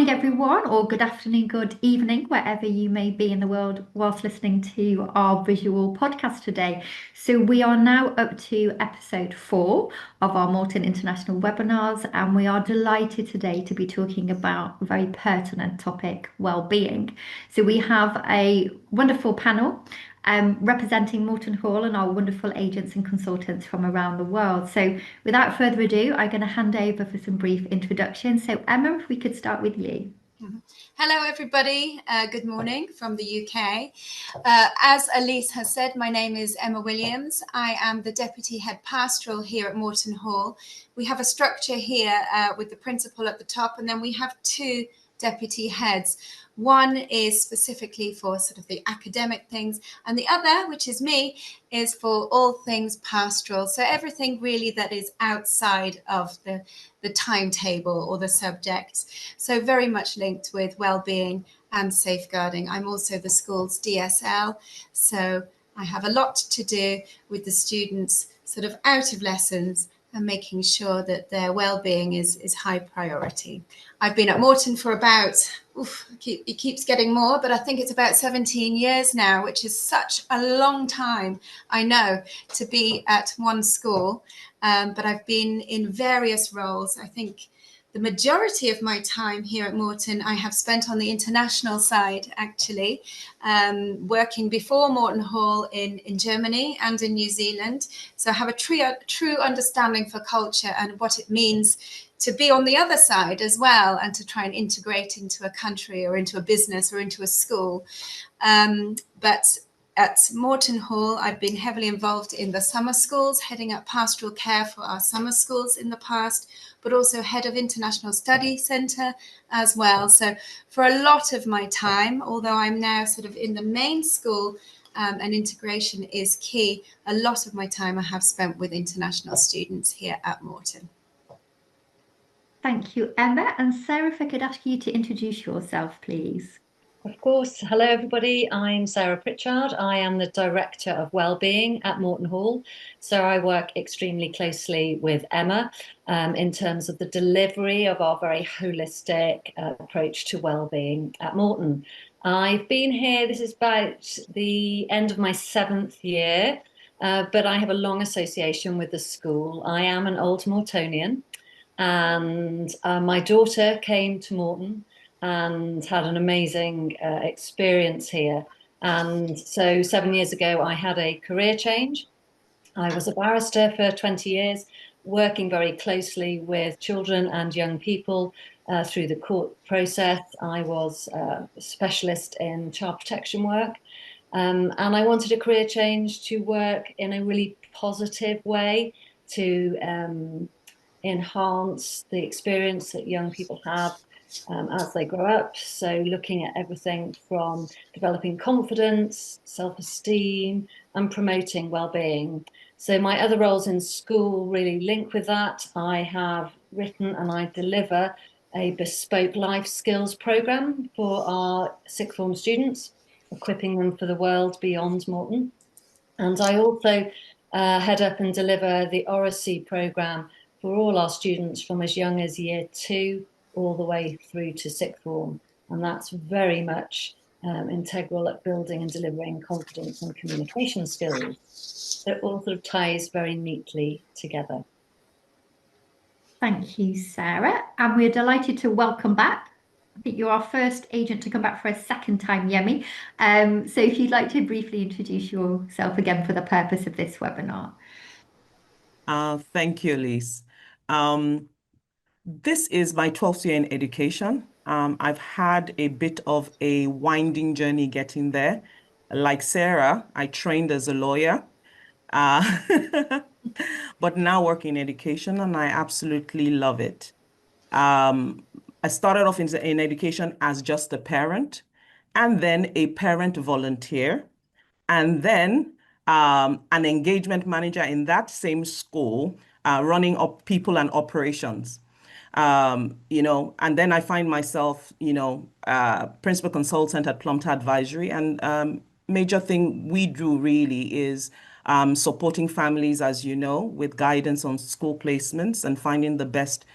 morning, everyone, or good afternoon, good evening, wherever you may be in the world whilst listening to our visual podcast today. So, we are now up to episode 4 of our Morton International webinars, and we are delighted today to be talking about a very pertinent topic, well-being. So, we have a wonderful panel representing Morton Hall and our wonderful agents and consultants from around the world. So without further ado, I'm going to hand over for some brief introductions. So Emma, if we could start with you. Hello, everybody. Good morning from the UK. As Elise has said, my name is Emma Williams. I am the Deputy Head Pastoral here at Morton Hall. We have a structure here with the principal at the top, and then we have 2 deputy heads. One is specifically for sort of the academic things, and the other, which is me, is for all things pastoral. So everything really that is outside of the timetable or the subjects. So very much linked with well-being and safeguarding. I'm also the school's DSL, so I have a lot to do with the students sort of out of lessons and making sure that their well-being is high priority. I've been at Morton for about, it keeps getting more, but I think it's about 17 years now, which is such a long time, I know, to be at one school. But I've been in various roles. I think the majority of my time here at Morton, I have spent on the international side, actually, working before Morton Hall in Germany and in New Zealand. So I have a true understanding for culture and what it means to be on the other side as well, and to try and integrate into a country or into a business or into a school. But at Morton Hall, I've been heavily involved in the summer schools, heading up pastoral care for our summer schools in the past, but also head of International Study Centre as well. So for a lot of my time, although I'm now sort of in the main school and integration is key, a lot of my time I have spent with international students here at Morton. Thank you, Emma. And Sarah, if I could ask you to introduce yourself, please. Of course. Hello, everybody. I'm Sarah Pritchard. I am the Director of Wellbeing at Morton Hall. So I work extremely closely with Emma in terms of the delivery of our very holistic approach to wellbeing at Morton. I've been here, this is about the end of my 7th year, but I have a long association with the school. I am an old Mortonian, and my daughter came to Morton and had an amazing experience here. And so 7 years ago, I had a career change. I was a barrister for 20 years, working very closely with children and young people through the court process. I was a specialist in child protection work. And I wanted a career change to work in a really positive way to enhance the experience that young people have as they grow up. So looking at everything from developing confidence, self-esteem, and promoting well-being. So my other roles in school really link with that. I have written and I deliver a bespoke life skills program for our sixth form students, equipping them for the world beyond Morton. And I also head up and deliver the Oracy program for all our students from as young as year 2 all the way through to sixth form. And that's very much integral at building and delivering confidence and communication skills. It all sort of ties very neatly together. Thank you, Sarah. And we're delighted to welcome back. I think you're our first agent to come back for a second time, Yemi. So if you'd like to briefly introduce yourself again for the purpose of this webinar. Thank you, Elise. This is my 12th year in education. I've had a bit of a winding journey getting there. Like Sarah, I trained as a lawyer, but now work in education, and I absolutely love it. I started off in education as just a parent, and then a parent volunteer, and then an engagement manager in that same school, running up people and operations. And then I find myself, principal consultant at Plumter Advisory. And major thing we do really is supporting families, as you know, with guidance on school placements and finding the best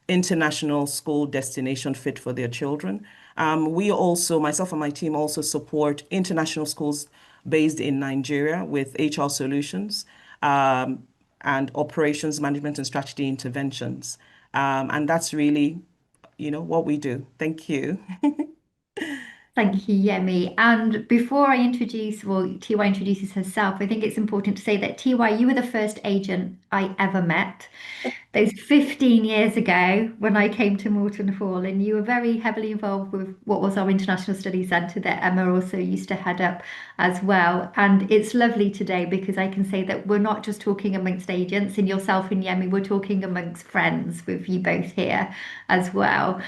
international school destination fit for their children. We also, myself and my team also support international schools based in Nigeria with HR solutions and operations management and strategy interventions. And that's really, what we do. Thank you. Thank you, Yemi. And before I introduce, well, TY introduces herself, I think it's important to say that TY, you were the first agent I ever met. Those 15 years ago when I came to Moulton Hall, and you were very heavily involved with what was our International Studies Centre that Emma also used to head up as well. And it's lovely today because I can say that we're not just talking amongst agents and yourself and Yemi, we're talking amongst friends with you both here as well.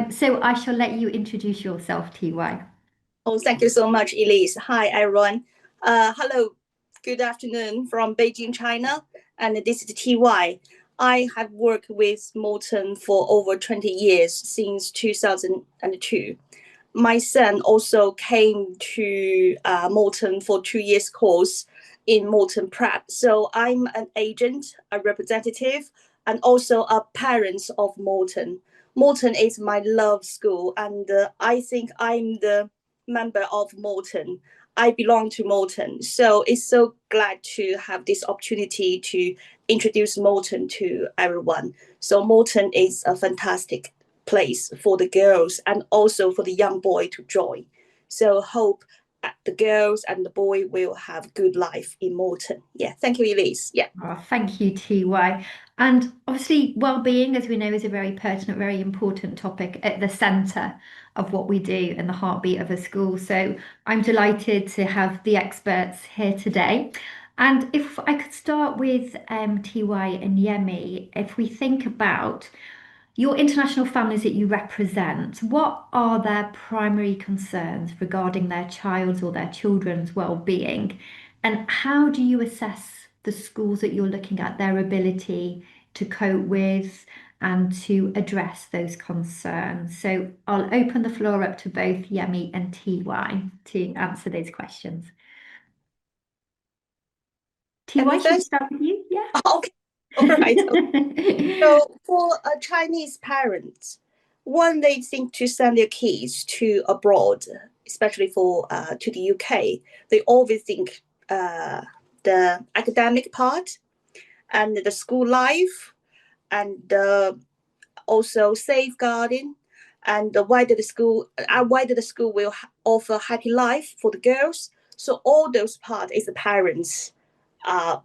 So I shall let you introduce yourself, TY. Oh, thank you so much, Elise. Hi, everyone. Hello, good afternoon from Beijing, China. And this is TY. I have worked with Moulton for over 20 years, since 2002. My son also came to Moulton for 2 years course in Moulton Prep. So I'm an agent, a representative, and also a parent of Moulton. Moulton is my love school, and I think I'm the member of Moulton. I belong to Moulton. So it's so glad to have this opportunity to introduce Moulton to everyone. So Moulton is a fantastic place for the girls and also for the young boy to join. So hope the girls and the boy will have good life in Moulton. Yeah, thank you, Elise. Yeah. Oh, thank you, TY. And obviously, well-being, as we know, is a very pertinent, very important topic at the centre of what we do and the heartbeat of a school. So I'm delighted to have the experts here today. And if I could start with TY and Yemi, if we think about your international families that you represent, what are their primary concerns regarding their child's or their children's well-being? And how do you assess the schools that you're looking at, their ability to cope with and to address those concerns? So I'll open the floor up to both Yemi and TY to answer those questions. TY, should we start with you? Yeah. Okay. All right. So for a Chinese parent, when they think to send their kids to abroad, especially for to the UK, they always think the academic part and the school life and also safeguarding and whether the school will offer happy life for the girls. So all those parts is the parents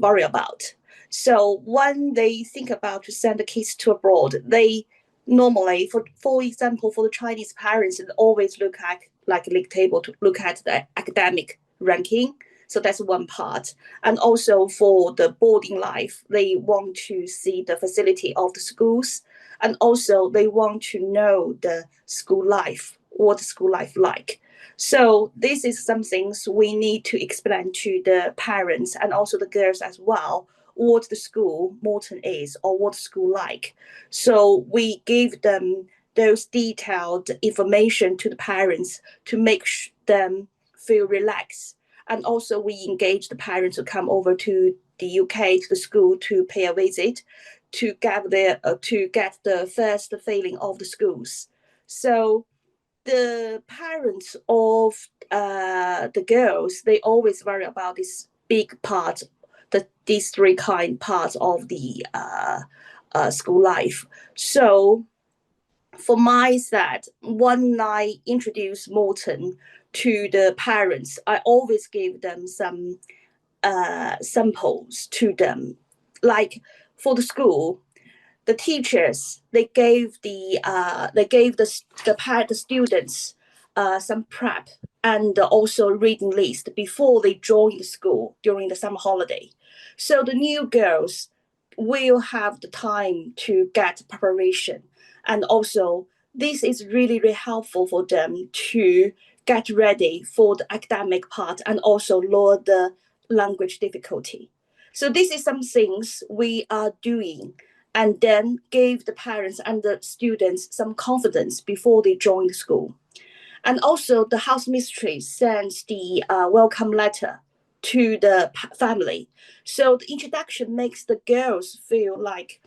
worry about. So when they think about to send the kids to abroad, they normally, for example, for the Chinese parents, they always look at like a league table to look at the academic ranking. So that's one part. And also for the boarding life, they want to see the facility of the schools. And also they want to know the school life, what the school life like. So this is some things we need to explain to the parents and also the girls as well, what the school Moulton is or what school like. So we give them those detailed information to the parents to make them feel relaxed. And also we engage the parents to come over to the UK, to the school to pay a visit, to get the first feeling of the schools. So the parents of the girls, they always worry about this big part, these three parts of the school life. So for my side, when I introduce Moulton to the parents, I always give them some samples to them. Like for the school, the teachers they gave the students some prep and also reading list before they join the school during the summer holiday. So the new girls will have the time to get preparation, and also this is really, really helpful for them to get ready for the academic part and also lower the language difficulty. So this is some things we are doing and then give the parents and the students some confidence before they join the school. And also the house mistress sends the welcome letter to the family. So the introduction makes the girls feel like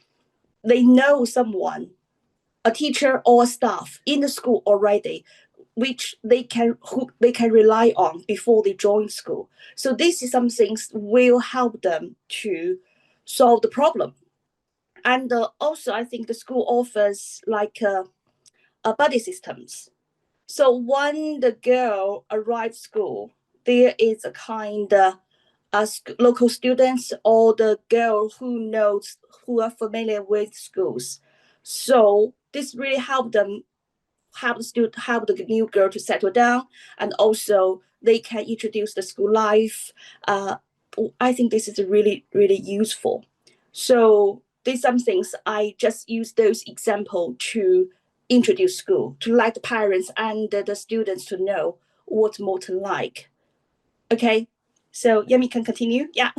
they know someone a teacher or staff in the school already, which who they can rely on before they join school. So this is some things will help them to solve the problem. And also, I think the school offers like a buddy systems. So when the girl arrives school, there is a kind of local students or the girl who are familiar with schools. So this really help the new girl to settle down, and also they can introduce the school life. I think this is really really useful. So there's some things I just use those example to introduce school, to let the parents and the students to know what Morton like. Okay, so Yemi can continue. Yeah.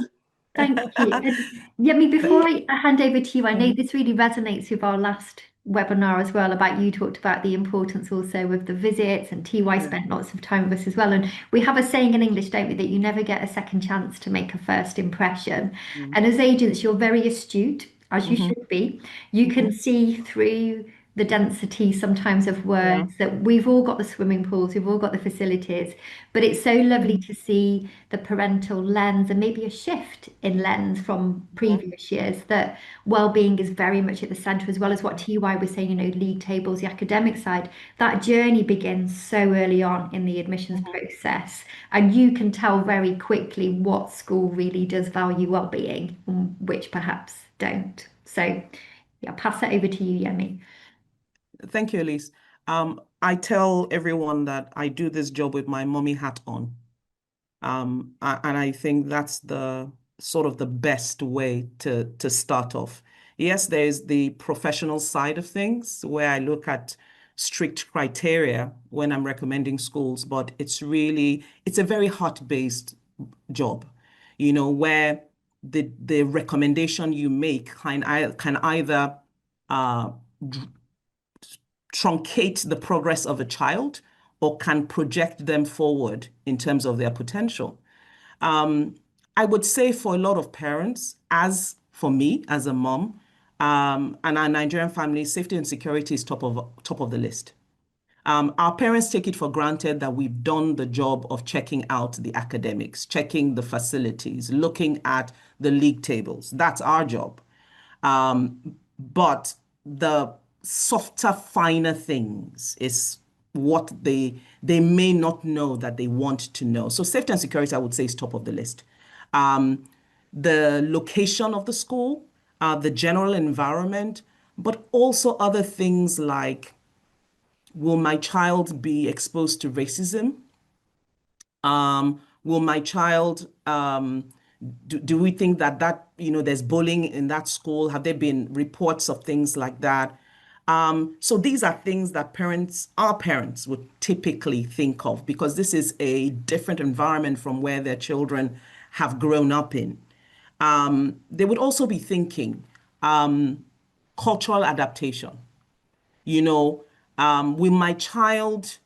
Thank you. And Yemi, before I hand over to you, I know this really resonates with our last webinar as well, about you talked about the importance also of the visits, and TY spent lots of time with us as well. And we have a saying in English, don't we, that you never get a second chance to make a first impression. And as agents, you're very astute, as you should be. You can see through the density sometimes of words, that we've all got the swimming pools, we've all got the facilities, but it's so lovely to see the parental lens and maybe a shift in lens from previous years, that well-being is very much at the centre, as well as what TY was saying, league tables, the academic side. That journey begins so early on in the admissions process, and you can tell very quickly what school really does value well-being and which perhaps don't. So yeah, I'll pass it over to you, Yemi. Thank you, Elise. I tell everyone that I do this job with my mommy hat on. And I think that's the sort of the best way to start off. Yes, there's the professional side of things where I look at strict criteria when I'm recommending schools, but it's a very heart-based job, where the recommendation you make can either truncate the progress of a child or can project them forward in terms of their potential. I would say for a lot of parents, as for me as a mom, and our Nigerian families, safety and security is top of the list. Our parents take it for granted that we've done the job of checking out the academics, checking the facilities, looking at the league tables. That's our job. But the softer, finer things is what they may not know that they want to know. So safety and security, I would say, is top of the list. The location of the school, the general environment, but also other things like, will my child be exposed to racism? Will my child, do we think that there's bullying in that school? Have there been reports of things like that? So these are things that our parents would typically think of, because this is a different environment from where their children have grown up in. They would also be thinking cultural adaptation. Will my child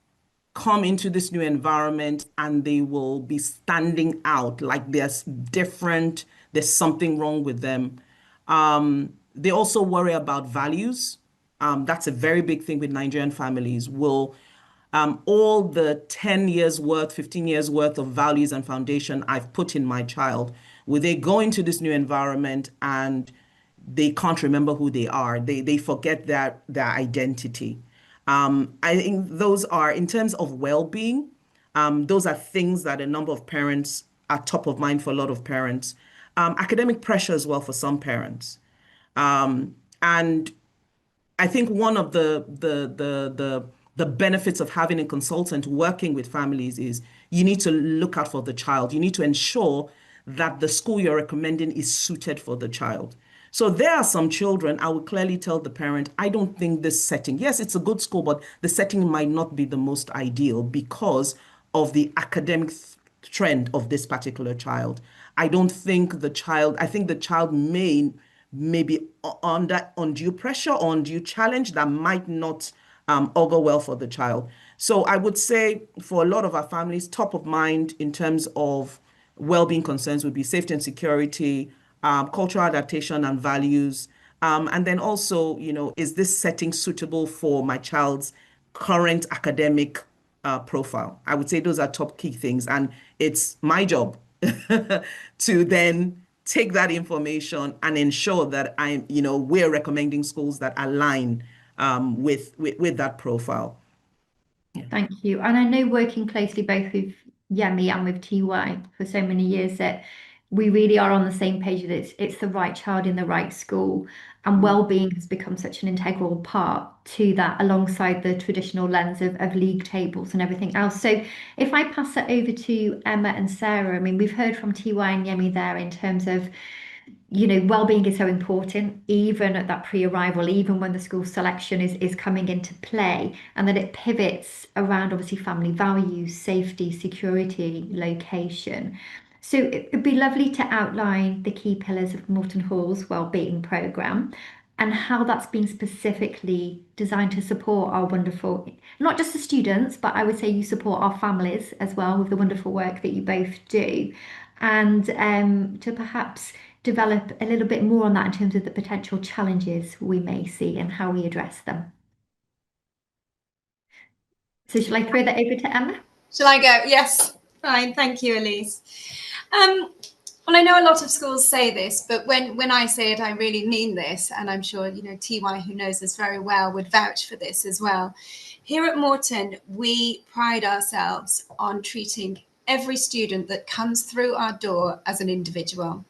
come into this new environment and they will be standing out like there's something wrong with them? They also worry about values. That's a very big thing with Nigerian families. Will all the 10 years worth, 15 years worth of values and foundation I've put in my child, will they go into this new environment and they can't remember who they are? They forget their identity. I think those are, in terms of well-being, those are things that a number of parents are top of mind for a lot of parents. Academic pressure as well for some parents. And I think one of the benefits of having a consultant working with families is you need to look out for the child. You need to ensure that the school you're recommending is suited for the child. So there are some children, I would clearly tell the parent, I don't think this setting, yes, it's a good school, but the setting might not be the most ideal because of the academic trend of this particular child. I think the child may be under undue pressure or undue challenge that might not augur well for the child. So I would say for a lot of our families, top of mind in terms of well-being concerns would be safety and security, cultural adaptation and values, And then also, is this setting suitable for my child's current academic profile? I would say those are top key things. And it's my job to then take that information and ensure that we're recommending schools that align with that profile. Thank you. And I know working closely both with Yemi and with TY for so many years that we really are on the same page that it's the right child in the right school. And well-being has become such an integral part to that alongside the traditional lens of league tables and everything else. So if I pass it over to Emma and Sarah, I mean, we've heard from TY and Yemi there in terms of well-being is so important, even at that pre-arrival, even when the school selection is coming into play, and that it pivots around obviously family values, safety, security, location. So it'd be lovely to outline the key pillars of Morton Hall's well-being programme and how that's been specifically designed to support our wonderful, not just the students, but I would say you support our families as well with the wonderful work that you both do. And to perhaps develop a little bit more on that in terms of the potential challenges we may see and how we address them. So shall I throw that over to Emma? Shall I go? Yes. Fine. Thank you, Elise. Well, I know a lot of schools say this, but when I say it, I really mean this. And I'm sure, TY, who knows us very well, would vouch for this as well. Here at Morton, we pride ourselves on treating every student that comes through our door as an individual.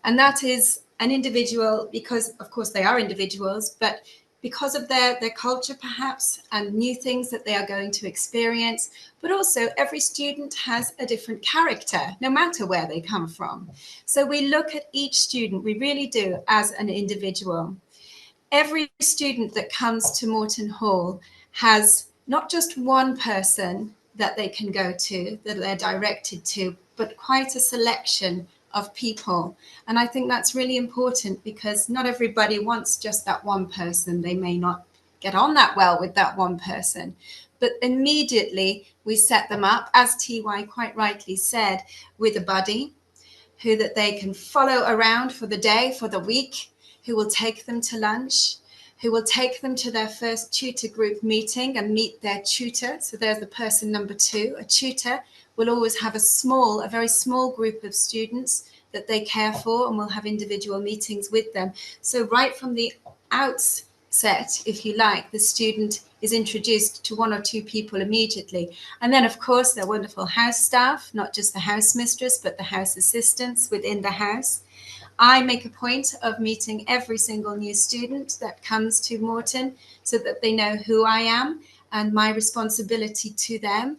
And that is an individual because, of course, they are individuals, but because of their culture, perhaps, and new things that they are going to experience. But also, every student has a different character, no matter where they come from. So we look at each student, we really do, as an individual. Every student that comes to Morton Hall has not just one person that they can go to, that they're directed to, but quite a selection of people. And I think that's really important because not everybody wants just that one person. They may not get on that well with that one person. But immediately we set them up, as TY quite rightly said, with a buddy who that they can follow around for the day, for the week, who will take them to lunch, who will take them to their first tutor group meeting and meet their tutor. So there's the person number 2. A tutor will always have a very small group of students that they care for and will have individual meetings with them. So right from the outset, if you like, the student is introduced to 1 or 2 people immediately. And then, of course, they're wonderful house staff, not just the house mistress, but the house assistants within the house. I make a point of meeting every single new student that comes to Morton so that they know who I am and my responsibility to them,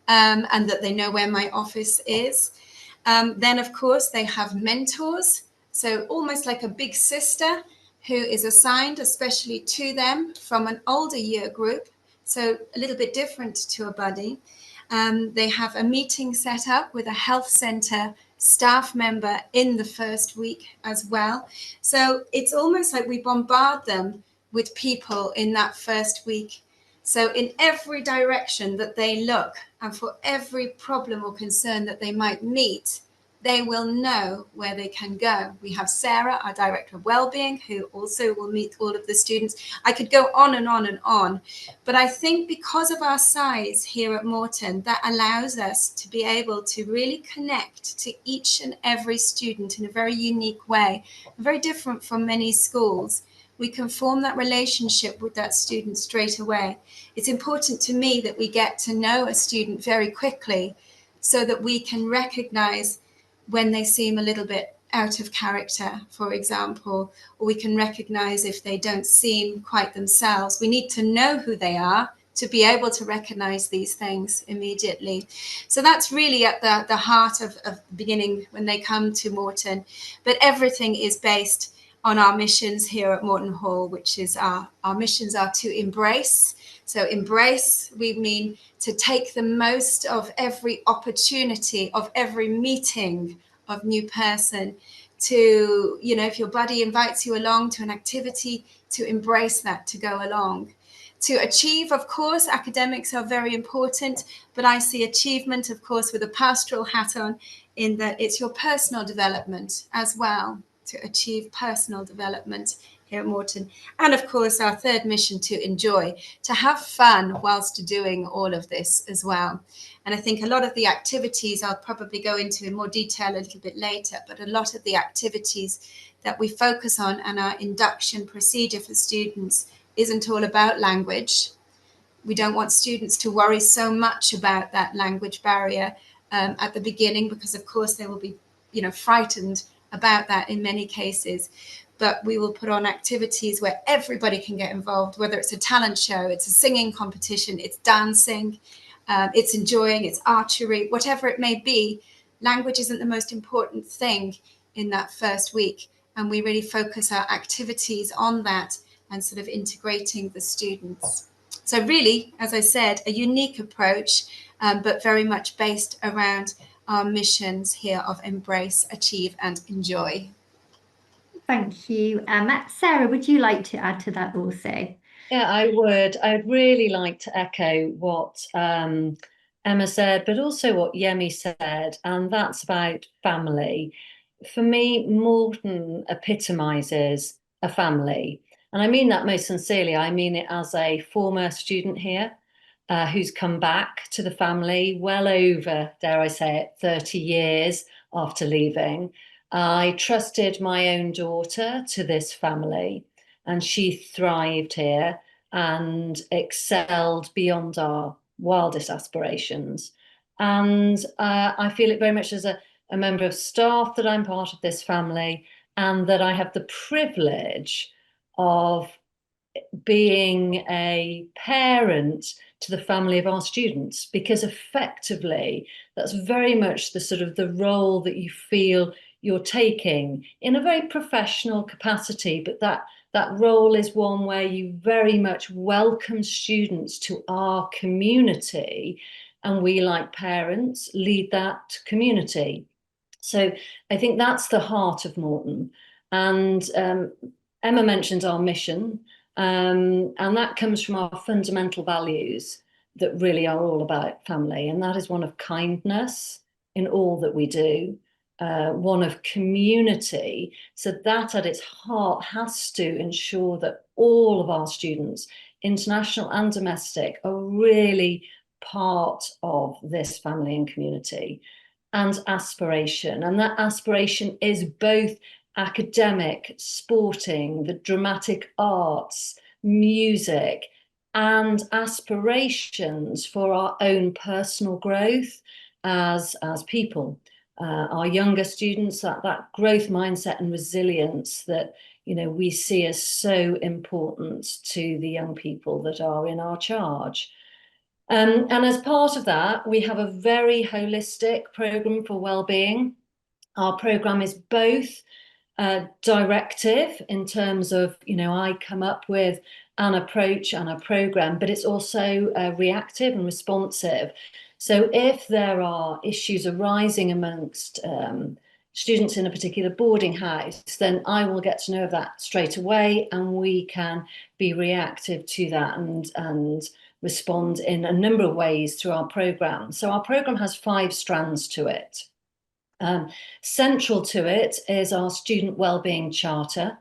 and that they know where my office is. Then, of course, they have mentors. So almost like a big sister who is assigned especially to them from an older year group. So a little bit different to a buddy. They have a meeting set up with a health centre staff member in the first week as well. So it's almost like we bombard them with people in that first week. So in every direction that they look and for every problem or concern that they might meet, they will know where they can go. We have Sarah, our Director of Wellbeing, who also will meet all of the students. I could go on and on and on, but I think because of our size here at Morton, that allows us to be able to really connect to each and every student in a very unique way, very different from many schools. We can form that relationship with that student straight away. It's important to me that we get to know a student very quickly so that we can recognize when they seem a little bit out of character, for example, or we can recognize if they don't seem quite themselves. We need to know who they are to be able to recognize these things immediately. So that's really at the heart of the beginning when they come to Morton. But everything is based on our missions here at Morton Hall, which is our missions are to embrace. So embrace, we mean to take the most of every opportunity, of every meeting of new person, to, if your buddy invites you along to an activity, to embrace that, to go along. To achieve, of course, academics are very important, but I see achievement, of course, with a pastoral hat on, in that it's your personal development as well, to achieve personal development here at Morton. And of course, our third mission, to enjoy, to have fun whilst doing all of this as well. And I think a lot of the activities I'll probably go into in more detail a little bit later, but a lot of the activities that we focus on and our induction procedure for students isn't all about language. We don't want students to worry so much about that language barrier at the beginning, because of course they will be, frightened about that in many cases. But we will put on activities where everybody can get involved, whether it's a talent show, it's a singing competition, it's dancing, it's enjoying, it's archery, whatever it may be. Language isn't the most important thing in that first week. And we really focus our activities on that and sort of integrating the students. So really, as I said, a unique approach, but very much based around our missions here of embrace, achieve, and enjoy. Thank you, Emma. Sarah, would you like to add to that also? Yeah, I would. I'd really like to echo what Emma said, but also what Yemi said, and that's about family. For me, Morton epitomizes a family. And I mean that most sincerely. I mean it as a former student here who's come back to the family well over, dare I say it, 30 years after leaving. I trusted my own daughter to this family, and she thrived here and excelled beyond our wildest aspirations. And I feel it very much as a member of staff that I'm part of this family, and that I have the privilege of being a parent to the family of our students, because effectively that's very much the sort of the role that you feel you're taking in a very professional capacity, but that role is one where you very much welcome students to our community, and we, like parents, lead that community. So I think that's the heart of Morton. And Emma mentioned our mission, and that comes from our fundamental values that really are all about family. And that is one of kindness in all that we do, one of community. So that at its heart has to ensure that all of our students, international and domestic, are really part of this family and community. And aspiration. And that aspiration is both academic, sporting, the dramatic arts, music, and aspirations for our own personal growth as people. Our younger students, that growth mindset and resilience that we see as so important to the young people that are in our charge. And as part of that, we have a very holistic programme for wellbeing. Our programme is both directive in terms of, I come up with an approach and a programme, but it's also reactive and responsive. So if there are issues arising amongst students in a particular boarding house, then I will get to know of that straight away, and we can be reactive to that and respond in a number of ways through our programme. So our programme has 5 strands to it. Central to it is our Student Wellbeing Charter.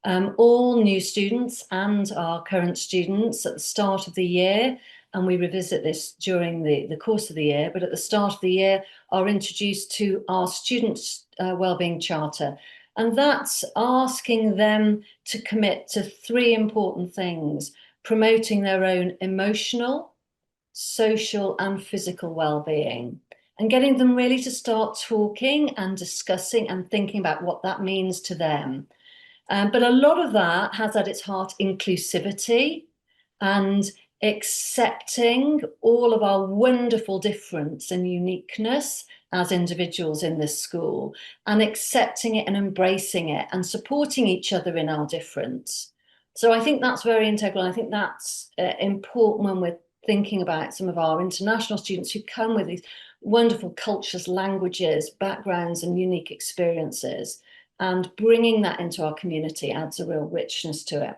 All new students and our current students at the start of the year, and we revisit this during the course of the year, but at the start of the year are introduced to our Student Wellbeing Charter. And that's asking them to commit to 3 important things: promoting their own emotional, social, and physical well-being, and getting them really to start talking and discussing and thinking about what that means to them. But a lot of that has at its heart inclusivity and accepting all of our wonderful difference and uniqueness as individuals in this school, and accepting it and embracing it and supporting each other in our difference. So I think that's very integral. I think that's important when we're thinking about some of our international students who come with these wonderful cultures, languages, backgrounds, and unique experiences, and bringing that into our community adds a real richness to it.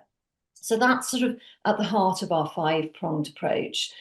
So that's sort of at the heart of our 5-pronged approach.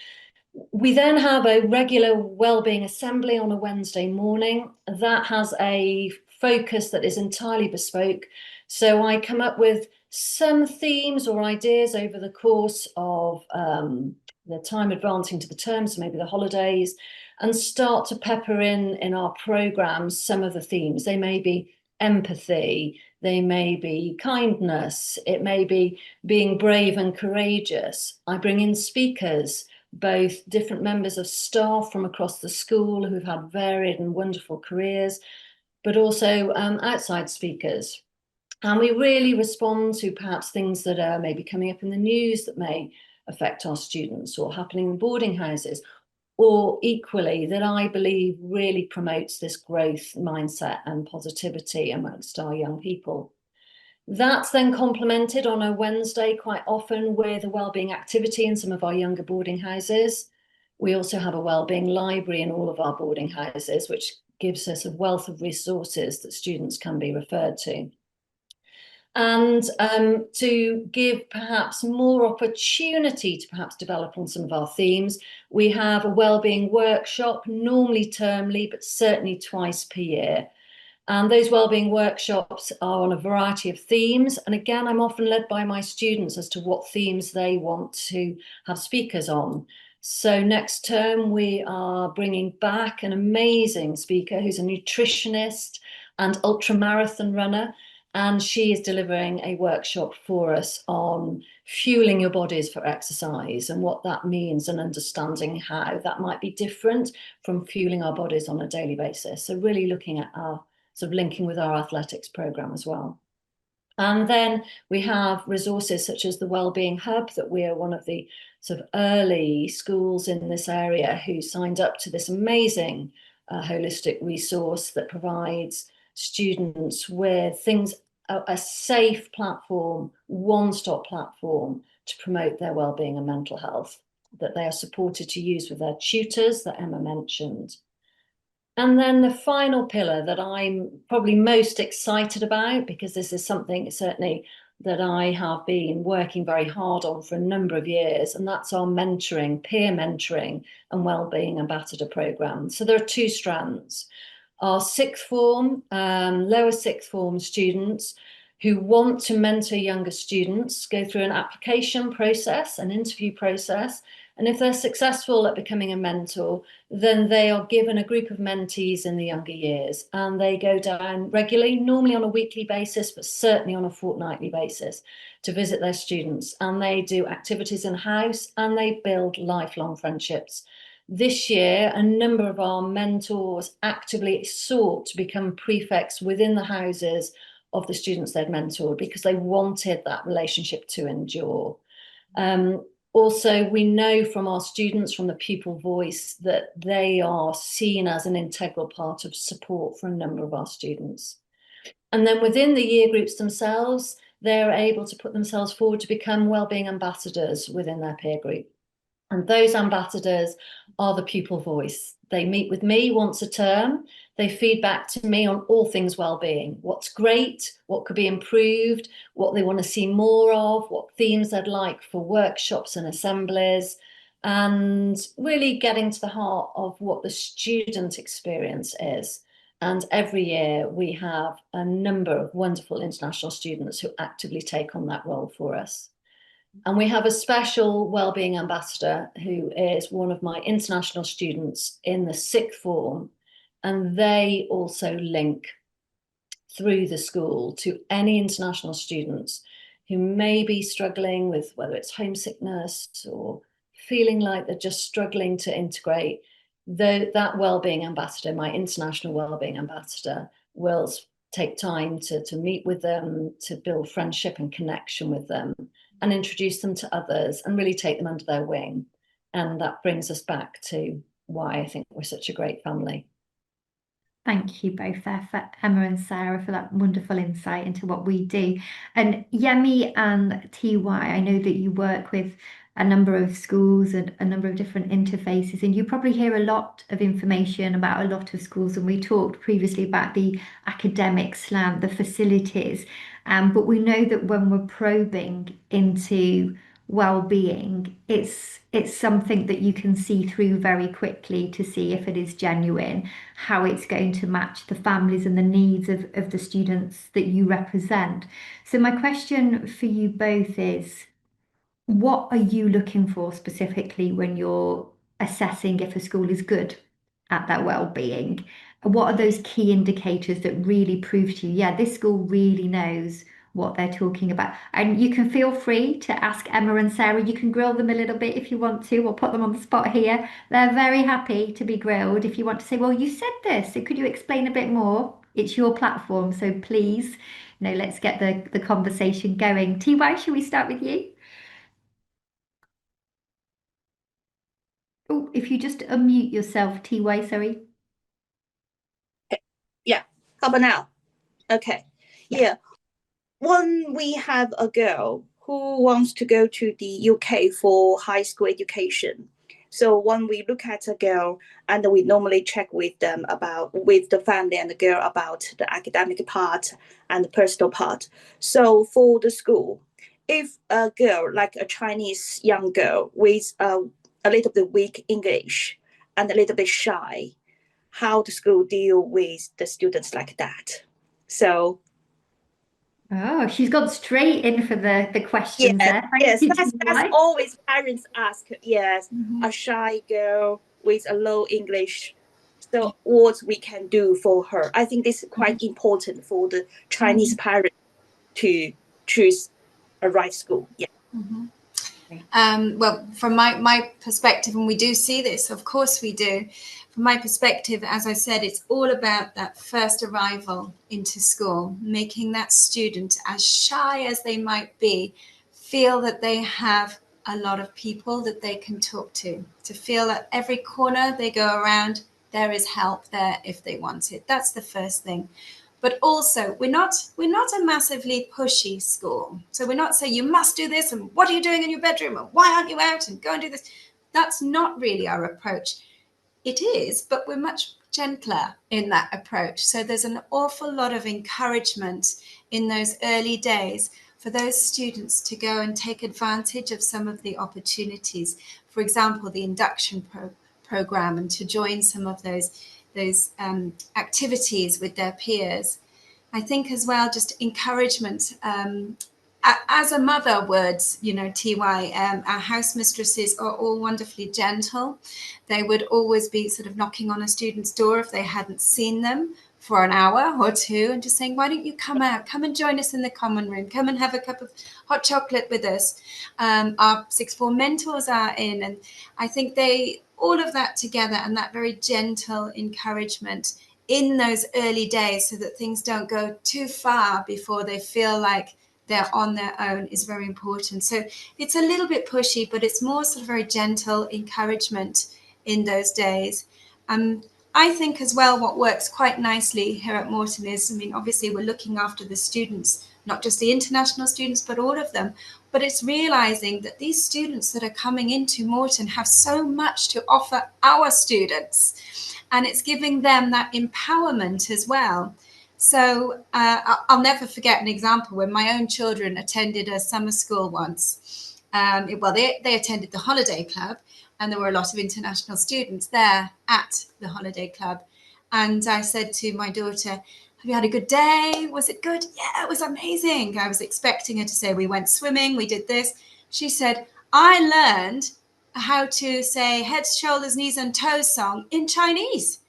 We then have a regular wellbeing assembly on a Wednesday morning that has a focus that is entirely bespoke. So I come up with some themes or ideas over the course of the time advancing to the terms, maybe the holidays, and start to pepper in our programs some of the themes. They may be empathy, they may be kindness, it may be being brave and courageous. I bring in speakers, both different members of staff from across the school who've had varied and wonderful careers, but also outside speakers. And we really respond to perhaps things that are maybe coming up in the news that may affect our students or happening in boarding houses, or equally that I believe really promotes this growth mindset and positivity amongst our young people. That's then complemented on a Wednesday quite often with a wellbeing activity in some of our younger boarding houses. We also have a wellbeing library in all of our boarding houses, which gives us a wealth of resources that students can be referred to. And to give perhaps more opportunity to perhaps develop on some of our themes, we have a wellbeing workshop, normally termly, but certainly twice per year. And those wellbeing workshops are on a variety of themes. And again, I'm often led by my students as to what themes they want to have speakers on. So next term, we are bringing back an amazing speaker who's a nutritionist and ultramarathon runner. And she is delivering a workshop for us on fueling your bodies for exercise and what that means and understanding how that might be different from fueling our bodies on a daily basis. So really looking at our sort of linking with our athletics program as well. And then we have resources such as the Wellbeing Hub, that we are one of the sort of early schools in this area who signed up to this amazing holistic resource that provides students with things, a safe platform, one-stop platform to promote their wellbeing and mental health, that they are supported to use with their tutors that Emma mentioned. And then the final pillar that I'm probably most excited about, because this is something certainly that I have been working very hard on for a number of years, and that's our mentoring, peer mentoring and wellbeing ambassador program. So there are two strands. Our sixth form, lower sixth form students who want to mentor younger students go through an application process, an interview process. And if they're successful at becoming a mentor, then they are given a group of mentees in the younger years, and they go down regularly, normally on a weekly basis, but certainly on a fortnightly basis, to visit their students. And they do activities in-house and they build lifelong friendships. This year, a number of our mentors actively sought to become prefects within the houses of the students they'd mentored because they wanted that relationship to endure. Also, we know from our students, from the pupil voice, that they are seen as an integral part of support for a number of our students. And then within the year groups themselves, they're able to put themselves forward to become wellbeing ambassadors within their peer group. And those ambassadors are the pupil voice. They meet with me once a term. They feed back to me on all things wellbeing, what's great, what could be improved, what they want to see more of, what themes they'd like for workshops and assemblies, and really getting to the heart of what the student experience is. And every year we have a number of wonderful international students who actively take on that role for us. And we have a special wellbeing ambassador who is one of my international students in the sixth form, and they also link through the school to any international students who may be struggling with whether it's homesickness or feeling like they're just struggling to integrate. That wellbeing ambassador, my international wellbeing ambassador, will take time to meet with them, to build friendship and connection with them, and introduce them to others and really take them under their wing. And that brings us back to why I think we're such a great family. Thank you both there for Emma and Sarah for that wonderful insight into what we do. And Yemi and TY, I know that you work with a number of schools and a number of different interfaces, and you probably hear a lot of information about a lot of schools. And we talked previously about the academic slant, the facilities, but we know that when we're probing into well-being, it's something that you can see through very quickly to see if it is genuine, how it's going to match the families and the needs of the students that you represent. So my question for you both is, what are you looking for specifically when you're assessing if a school is good at that well-being? What are those key indicators that really prove to you, yeah, this school really knows what they're talking about? And you can feel free to ask Emma and Sarah. You can grill them a little bit if you want to, or put them on the spot here. They're very happy to be grilled. If you want to say, well, you said this, so could you explain a bit more? It's your platform, so please, let's get the conversation going. TY, shall we start with you? Oh, if you just unmute yourself, TY, sorry. Yeah. How about now? Okay. Yeah. When we have a girl who wants to go to the UK for high school education, so when we look at a girl, and we normally check with them with the family and the girl about the academic part and the personal part. So for the school, if a girl, like a Chinese young girl with a little bit weak English and a little bit shy, how the school deal with the students like that? So Oh, she's gone straight in for the questions yes, there. Thank yes, you, that's TY. always parents ask. Yes, Mhm. a shy girl with a low English. So what we can do for her? I think this is quite important for the Chinese parents to choose a right school. Yeah. Mhm. Well, from my perspective, and we do see this, of course we do. From my perspective, as I said, it's all about that first arrival into school, making that student, as shy as they might be, feel that they have a lot of people that they can talk to feel that every corner they go around, there is help there if they want it. That's the first thing. But also, we're not a massively pushy school. So we're not saying you must do this and what are you doing in your bedroom and why aren't you out and go and do this. That's not really our approach. It is, but we're much gentler in that approach. So there's an awful lot of encouragement in those early days for those students to go and take advantage of some of the opportunities. For example, the induction program, and to join some of those activities with their peers. I think as well, just encouragement. As a mother would, TY, our house mistresses are all wonderfully gentle. They would always be sort of knocking on a student's door if they hadn't seen them for an hour or two and just saying, why don't you come out, come and join us in the common room, come and have a cup of hot chocolate with us. Our sixth form mentors are in, and I think all of that together and that very gentle encouragement in those early days so that things don't go too far before they feel like they're on their own is very important. So it's a little bit pushy, but it's more sort of very gentle encouragement in those days. I think as well what works quite nicely here at Moreton is, obviously we're looking after the students, not just the international students, but all of them. But it's realizing that these students that are coming into Moreton have so much to offer our students. And it's giving them that empowerment as well. So I'll never forget an example when my own children attended a summer school once. They attended the holiday club, and there were a lot of international students there at the holiday club. And I said to my daughter, have you had a good day? Was it good? Yeah, it was amazing. I was expecting her to say, we went swimming, we did this. She said, I learned how to say heads, shoulders, knees, and toes song in Chinese.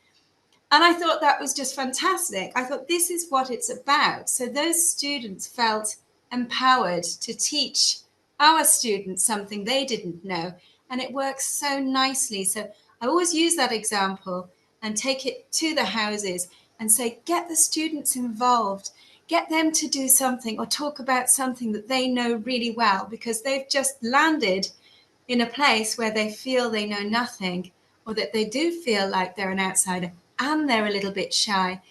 And I thought that was just fantastic. I thought this is what it's about. So those students felt empowered to teach our students something they didn't know. And it works so nicely. So I always use that example and take it to the houses and say, get the students involved, get them to do something or talk about something that they know really well, because they've just landed in a place where they feel they know nothing, or that they do feel like they're an outsider and they're a little bit shy.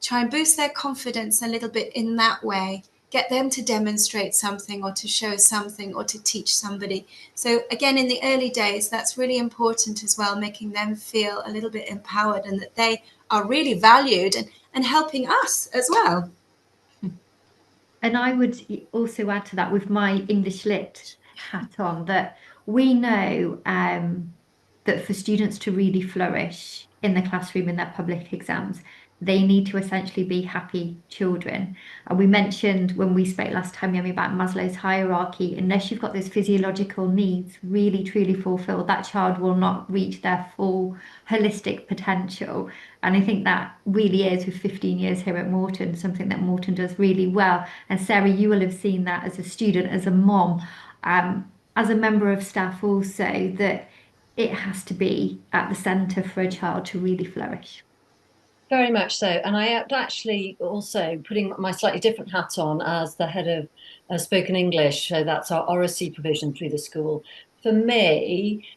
Try and boost their confidence a little bit in that way. Get them to demonstrate something or to show something or to teach somebody. So again, in the early days, that's really important as well, making them feel a little bit empowered and that they are really valued and helping us as well. And I would also add to that with my English Lit hat on, that we know that for students to really flourish in the classroom in their public exams, they need to essentially be happy children. And we mentioned when we spoke last time, Yemi, about Maslow's hierarchy. Unless you've got those physiological needs really truly fulfilled, that child will not reach their full holistic potential. And I think that really is, with 15 years here at Moreton, something that Moreton does really well. And Sarah, you will have seen that as a student, as a mom, as a member of staff also, that it has to be at the centre for a child to really flourish. Very much so. And I actually also, putting my slightly different hat on as the head of spoken English, so that's our oracy provision through the school. For me,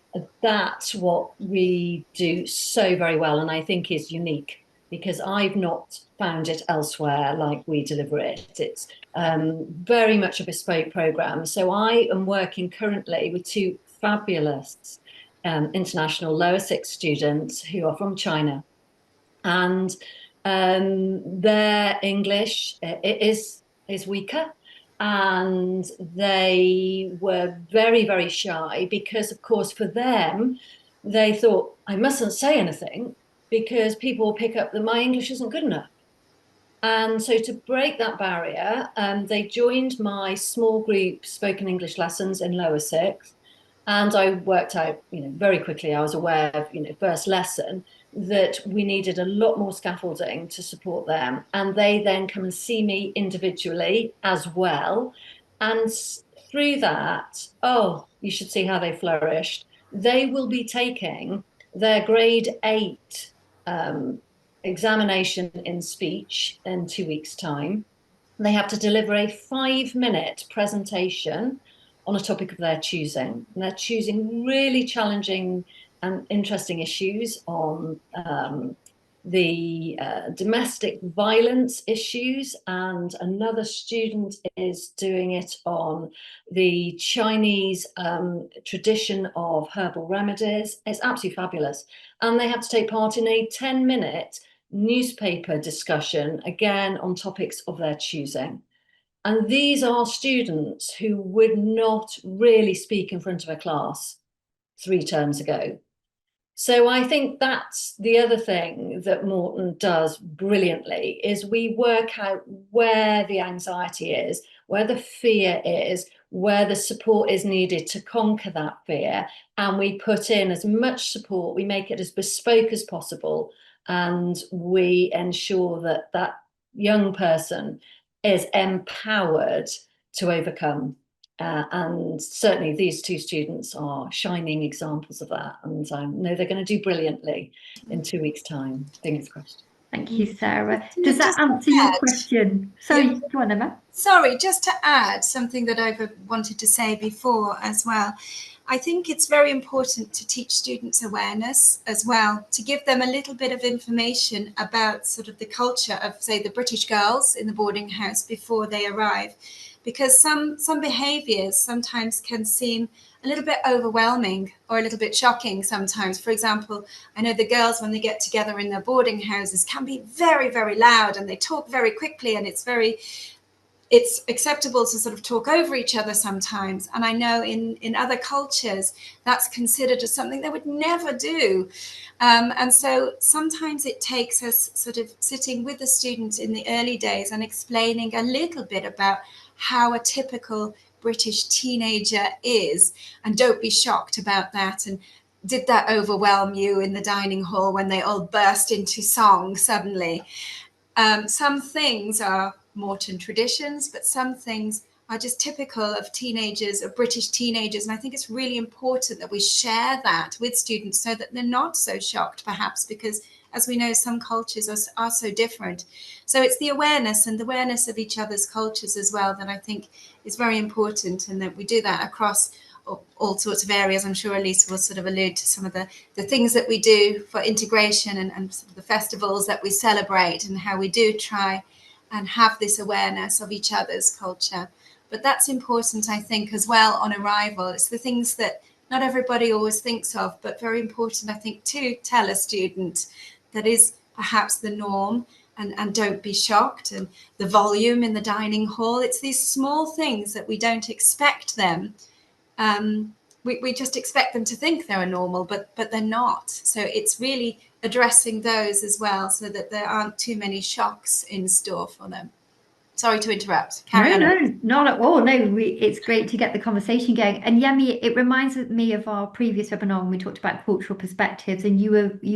that's what we do so very well, and I think is unique, because I've not found it elsewhere like we deliver it. It's very much a bespoke programme. So I am working currently with two fabulous international lower sixth students who are from China. And their English is weaker, and they were very, very shy because, of course, for them, they thought, I mustn't say anything because people will pick up that my English isn't good enough. And so to break that barrier, they joined my small group spoken English lessons in lower sixth. And I worked out, very quickly, I was aware of, first lesson, that we needed a lot more scaffolding to support them. And they then come and see me individually as well. And through that, you should see how they flourished. They will be taking their grade 8 examination in speech in 2 weeks' time. They have to deliver a 5-minute presentation on a topic of their choosing. And they're choosing really challenging and interesting issues on the domestic violence issues. And another student is doing it on the Chinese tradition of herbal remedies. It's absolutely fabulous. And they have to take part in a 10-minute newspaper discussion, again, on topics of their choosing. And these are students who would not really speak in front of a class 3 terms ago. So I think that's the other thing that Moreton does brilliantly, is we work out where the anxiety is, where the fear is, where the support is needed to conquer that fear. And we put in as much support, we make it as bespoke as possible. And we ensure that that young person is empowered to overcome. And certainly these two students are shining examples of that. And I know they're going to do brilliantly in 2 weeks' time. Fingers crossed. Thank you, Sarah. Does that answer your question? Sorry, go on, Emma. Sorry, just to add something that I've wanted to say before as well. I think it's very important to teach students awareness as well, to give them a little bit of information about sort of the culture of, say, the British girls in the boarding house before they arrive. Because some behaviours sometimes can seem a little bit overwhelming or a little bit shocking sometimes. For example, I know the girls, when they get together in their boarding houses, can be very, very loud, and they talk very quickly, and it's acceptable to sort of talk over each other sometimes. And I know in other cultures, that's considered as something they would never do. And so sometimes it takes us sort of sitting with the students in the early days and explaining a little bit about how a typical British teenager is. And don't be shocked about that. And did that overwhelm you in the dining hall when they all burst into song suddenly? Some things are Moreton traditions, but some things are just typical of teenagers, of British teenagers. And I think it's really important that we share that with students so that they're not so shocked, perhaps, because as we know, some cultures are so different. So it's the awareness and the awareness of each other's cultures as well that I think is very important, and that we do that across all sorts of areas. I'm sure Elise will sort of allude to some of the things that we do for integration and sort of the festivals that we celebrate, and how we do try and have this awareness of each other's culture. But that's important, I think, as well on arrival. It's the things that not everybody always thinks of, but very important, I think, to tell a student that is perhaps the norm, and don't be shocked. And the volume in the dining hall, it's these small things that we don't expect them we just expect them to think they're normal, but they're not. So it's really addressing those as well, so that there aren't too many shocks in store for them. Sorry to interrupt. Carry on. No, not at all. No, it's great to get the conversation going. And Yemi, it reminds me of our previous webinar when we talked about cultural perspectives, and you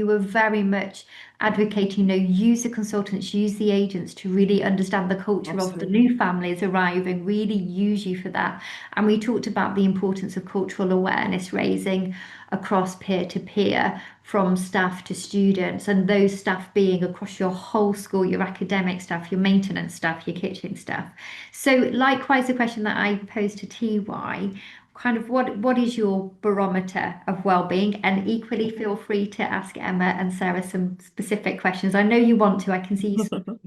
were very much advocating, use the consultants, use the agents to really understand the culture of the new families arriving, really use you for that. And we talked about the importance of cultural awareness raising across peer-to-peer, from staff to students, and those staff being across your whole school, your academic staff, your maintenance staff, your kitchen staff. So likewise, the question that I posed to TY, kind of what is your barometer of well-being? And equally feel free to ask Emma and Sarah some specific questions. I know you want to, I can see you.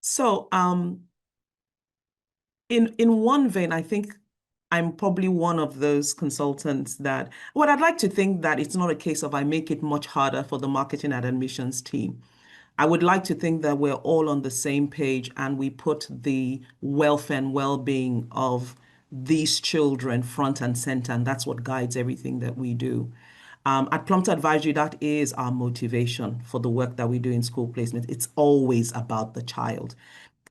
So in one vein, I think I'm probably one of those consultants that, well, I'd like to think that it's not a case of I make it much harder for the marketing and admissions team. I would like to think that we're all on the same page and we put the welfare and well-being of these children front and center, and that's what guides everything that we do. At Plumpton Advisory, that is our motivation for the work that we do in school placement. It's always about the child.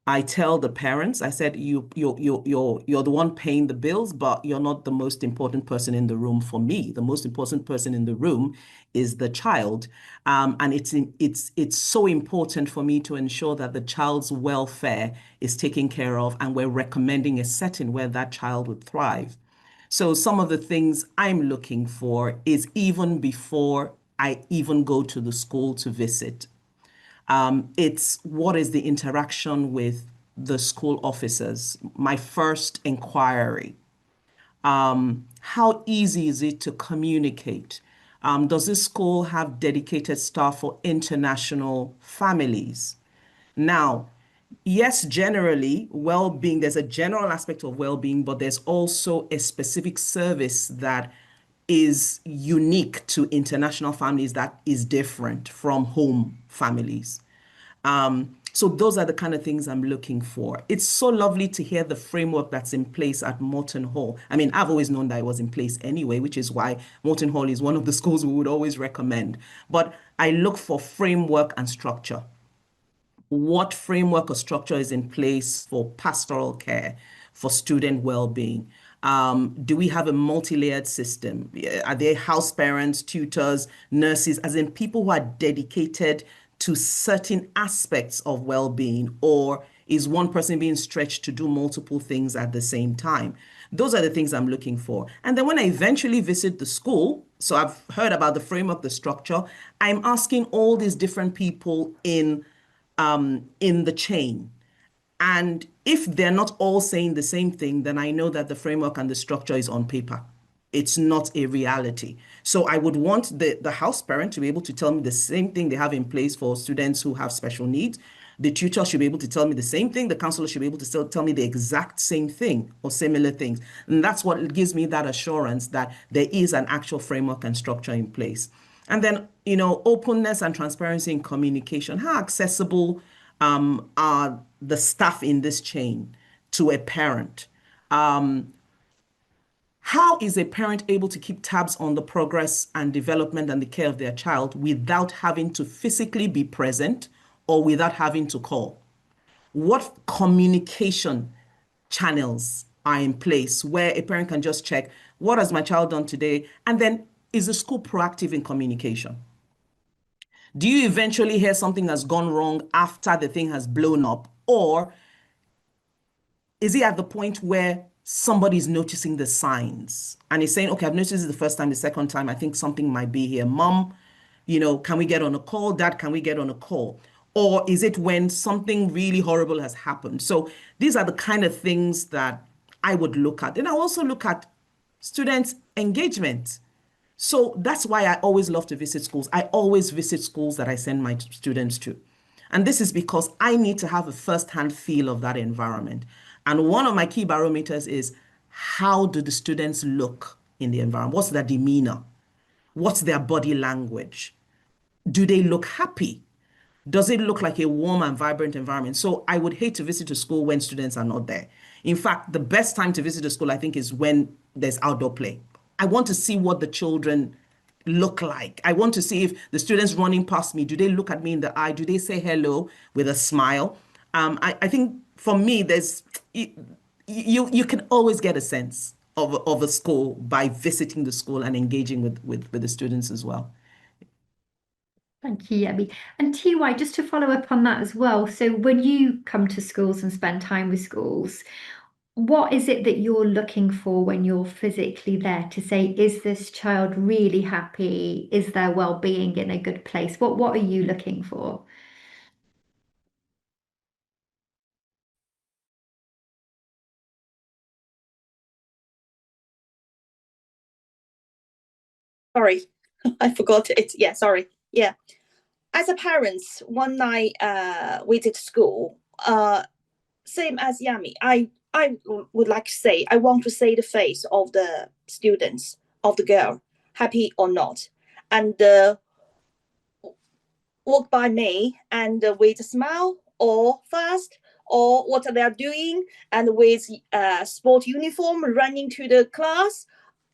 I tell the parents, I said, you're the one paying the bills, but you're not the most important person in the room for me. The most important person in the room is the child. And it's so important for me to ensure that the child's welfare is taken care of, and we're recommending a setting where that child would thrive. So some of the things I'm looking for is even before I even go to the school to visit. It's what is the interaction with the school officers, my first inquiry. How easy is it to communicate? Does this school have dedicated staff for international families? Now, yes, generally, well-being, there's a general aspect of well-being, but there's also a specific service that is unique to international families that is different from home families. So those are the kind of things I'm looking for. It's so lovely to hear the framework that's in place at Morton Hall. I mean, I've always known that it was in place anyway, which is why Morton Hall is one of the schools we would always recommend. But I look for framework and structure. What framework or structure is in place for pastoral care, for student well-being? Do we have a multi-layered system? Are there house parents, tutors, nurses, as in people who are dedicated to certain aspects of well-being, or is one person being stretched to do multiple things at the same time? Those are the things I'm looking for. And then when I eventually visit the school, so I've heard about the framework, the structure, I'm asking all these different people in the chain. And if they're not all saying the same thing, then I know that the framework and the structure is on paper. It's not a reality. So I would want the house parent to be able to tell me the same thing they have in place for students who have special needs. The tutor should be able to tell me the same thing. The counselor should be able to still tell me the exact same thing or similar things. And that's what gives me that assurance that there is an actual framework and structure in place. And then, openness and transparency in communication. How accessible are the staff in this chain to a parent? How is a parent able to keep tabs on the progress and development and the care of their child without having to physically be present or without having to call? What communication channels are in place where a parent can just check, what has my child done today? And then, is the school proactive in communication? Do you eventually hear something has gone wrong after the thing has blown up? Or is it at the point where somebody's noticing the signs and is saying, okay, I've noticed it the first time, the second time, I think something might be here. Mom, can we get on a call? Dad, can we get on a call? Or is it when something really horrible has happened? So these are the kind of things that I would look at. And I also look at students' engagement. So that's why I always love to visit schools. I always visit schools that I send my students to. And this is because I need to have a first-hand feel of that environment. And one of my key barometers is, how do the students look in the environment? What's their demeanor? What's their body language? Do they look happy? Does it look like a warm and vibrant environment? So I would hate to visit a school when students are not there. In fact, the best time to visit a school, I think, is when there's outdoor play. I want to see what the children look like. I want to see if the students running past me, do they look at me in the eye? Do they say hello with a smile? I think for me, you can always get a sense of a school by visiting the school and engaging with the students as well. Thank you, Yemi. And TY, just to follow up on that as well. So when you come to schools and spend time with schools, what is it that you're looking for when you're physically there to say, is this child really happy? Is their well-being in a good place? What are you looking for? Sorry, I forgot it. Yeah, sorry. Yeah. As a parent, one night we did school, same as Yami. I would like to say, I want to see the face of the students, of the girl, happy or not. And walk by me and with a smile or fast or what they are doing and with sport uniform running to the class.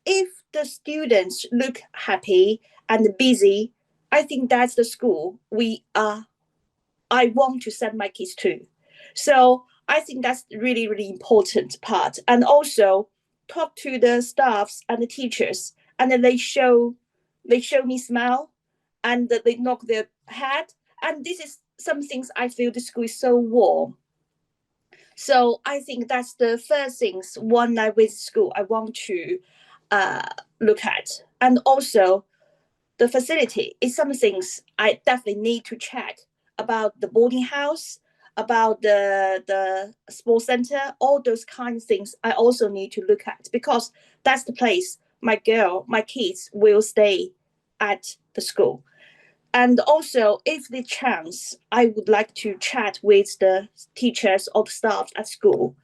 If the students look happy and busy, I think that's the school I want to send my kids to. So I think that's really, really important part. And also talk to the staffs and the teachers, and then they show me smile, and they knock their head. And this is some things I feel the school is so warm. So I think that's the first things one night with school I want to look at. And also the facility is some things I definitely need to check about the boarding house, about the sports center, all those kind of things I also need to look at because that's the place my kids will stay at the school. And also, if the chance, I would like to chat with the teachers or the staff at school.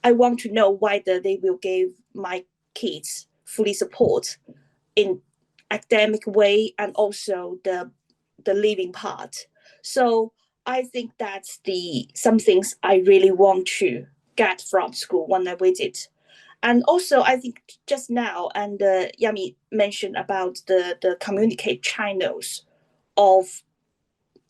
I want to know whether they will give my kids fully support in academic way and also the living part. So I think that's some things I really want to get from school when I visit. And also I think just now and Yami mentioned about the communicate channels of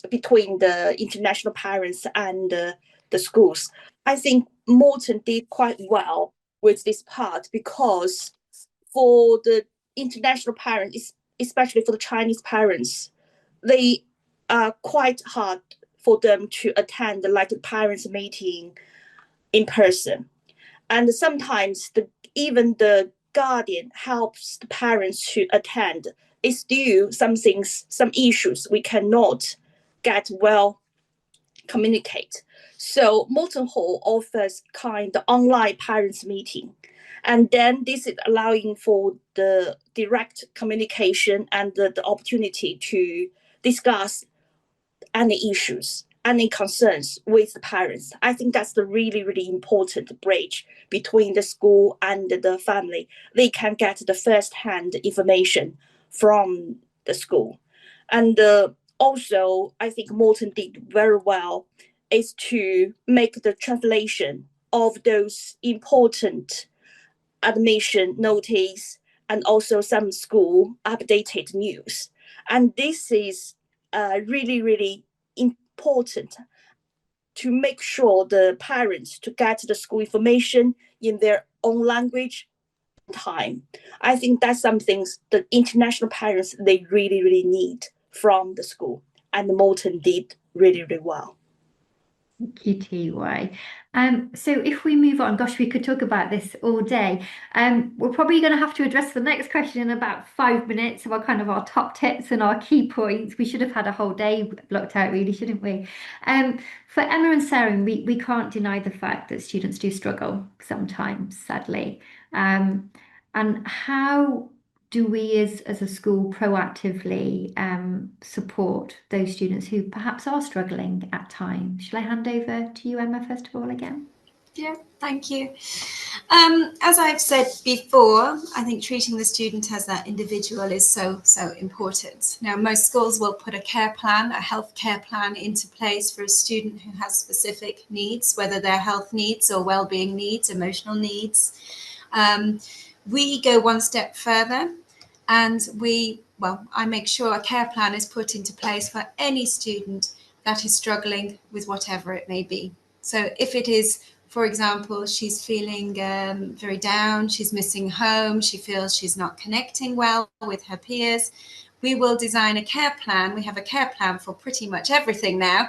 between the international parents and the schools. I think Morton did quite well with this part because for the international parents, especially for the Chinese parents, they are quite hard for them to attend like the parents meeting in person. And sometimes even the guardian helps the parents to attend. It's still some things, some issues we cannot get well communicate. So Molten Hall offers kind of online parents meeting. And then this is allowing for the direct communication and the opportunity to discuss any issues, any concerns with the parents. I think that's the really, really important bridge between the school and the family. They can get the first-hand information from the school. And also, I think Morton did very well is to make the translation of those important admission notice and also some school updated news. And this is really, really important to make sure the parents to get the school information in their own language time. I think that's something the international parents they really, really need from the school. And Molten did really, really well. Thank you, TY. So if we move on, gosh, we could talk about this all day. We're probably going to have to address the next question in about 5 minutes of our top tips and our key points. We should have had a whole day blocked out, really, shouldn't we? For Emma and Sarah, we can't deny the fact that students do struggle sometimes, sadly. And how do we as a school proactively support those students who perhaps are struggling at times? Shall I hand over to you, Emma, first of all, again? Yeah, thank you. As I've said before, I think treating the student as that individual is so important. Now, most schools will put a care plan, a health care plan into place for a student who has specific needs, whether they're health needs or well-being needs, emotional needs. We go one step further, and I make sure a care plan is put into place for any student that is struggling with whatever it may be. So if it is, for example, she's feeling very down, she's missing home, she feels she's not connecting well with her peers, we will design a care plan. We have a care plan for pretty much everything now,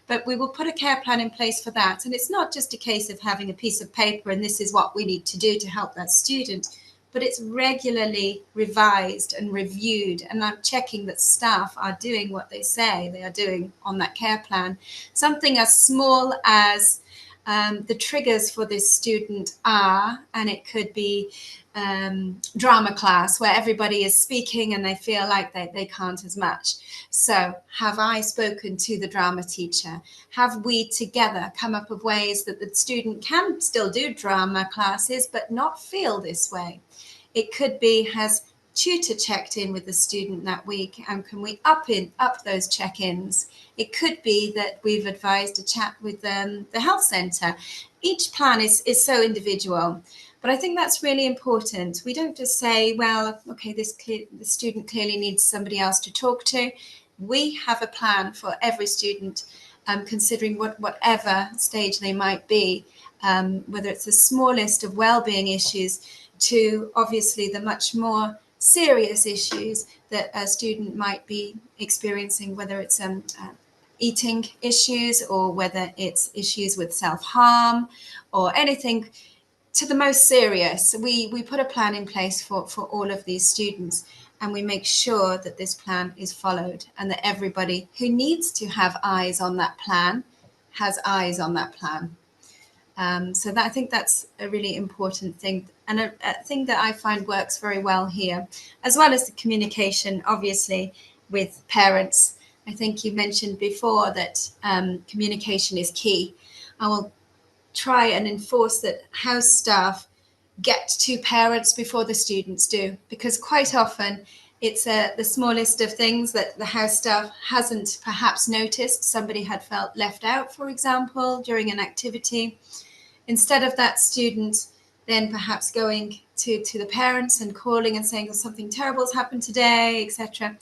but we will put a care plan in place for that. And it's not just a case of having a piece of paper and this is what we need to do to help that student, but it's regularly revised and reviewed. And I'm checking that staff are doing what they say they are doing on that care plan. Something as small as the triggers for this student are, and it could be drama class where everybody is speaking and they feel like they can't as much. So have I spoken to the drama teacher? Have we together come up with ways that the student can still do drama classes but not feel this way? It could be, has tutor checked in with the student that week, and can we up those check-ins? It could be that we've advised a chat with the health centre. Each plan is so individual, but I think that's really important. We don't just say, well, okay, the student clearly needs somebody else to talk to. We have a plan for every student, considering whatever stage they might be, whether it's the smallest of well-being issues to obviously the much more serious issues that a student might be experiencing, whether it's eating issues or whether it's issues with self-harm or anything to the most serious. We put a plan in place for all of these students, and we make sure that this plan is followed and that everybody who needs to have eyes on that plan has eyes on that plan. So I think that's a really important thing, and a thing that I find works very well here, as well as the communication, obviously, with parents. I think you mentioned before that communication is key. I will try and enforce that house staff get to parents before the students do, because quite often it's the smallest of things that the house staff hasn't perhaps noticed. Somebody had felt left out, for example, during an activity. Instead of that student then perhaps going to the parents and calling and saying, oh, something terrible has happened today, etc.,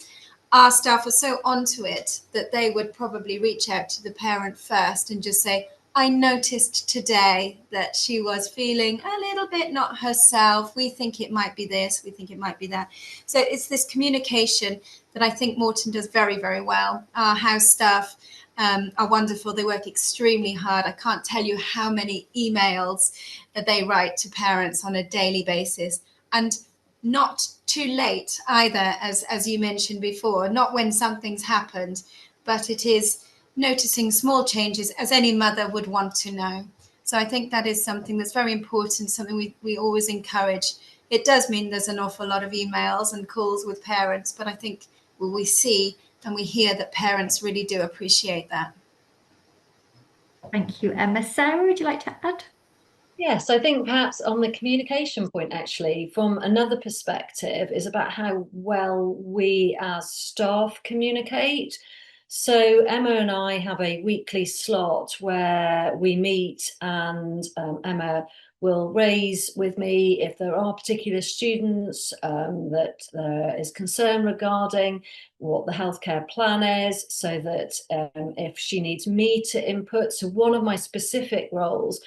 our staff are so onto it that they would probably reach out to the parent first and just say, I noticed today that she was feeling a little bit not herself. We think it might be this, we think it might be that. So it's this communication that I think Morton does very, very well. Our house staff are wonderful. They work extremely hard. I can't tell you how many emails that they write to parents on a daily basis, and not too late either, as you mentioned before, not when something's happened, but it is noticing small changes as any mother would want to know. So I think that is something that's very important, something we always encourage. It does mean there's an awful lot of emails and calls with parents, but I think we see and we hear that parents really do appreciate that. Thank you, Emma. Sarah, would you like to add? Yes, I think perhaps on the communication point, actually, from another perspective, is about how well we as staff communicate. So Emma and I have a weekly slot where we meet, and Emma will raise with me if there are particular students that there is concern regarding what the healthcare plan is, so that if she needs me to input. So one of my specific roles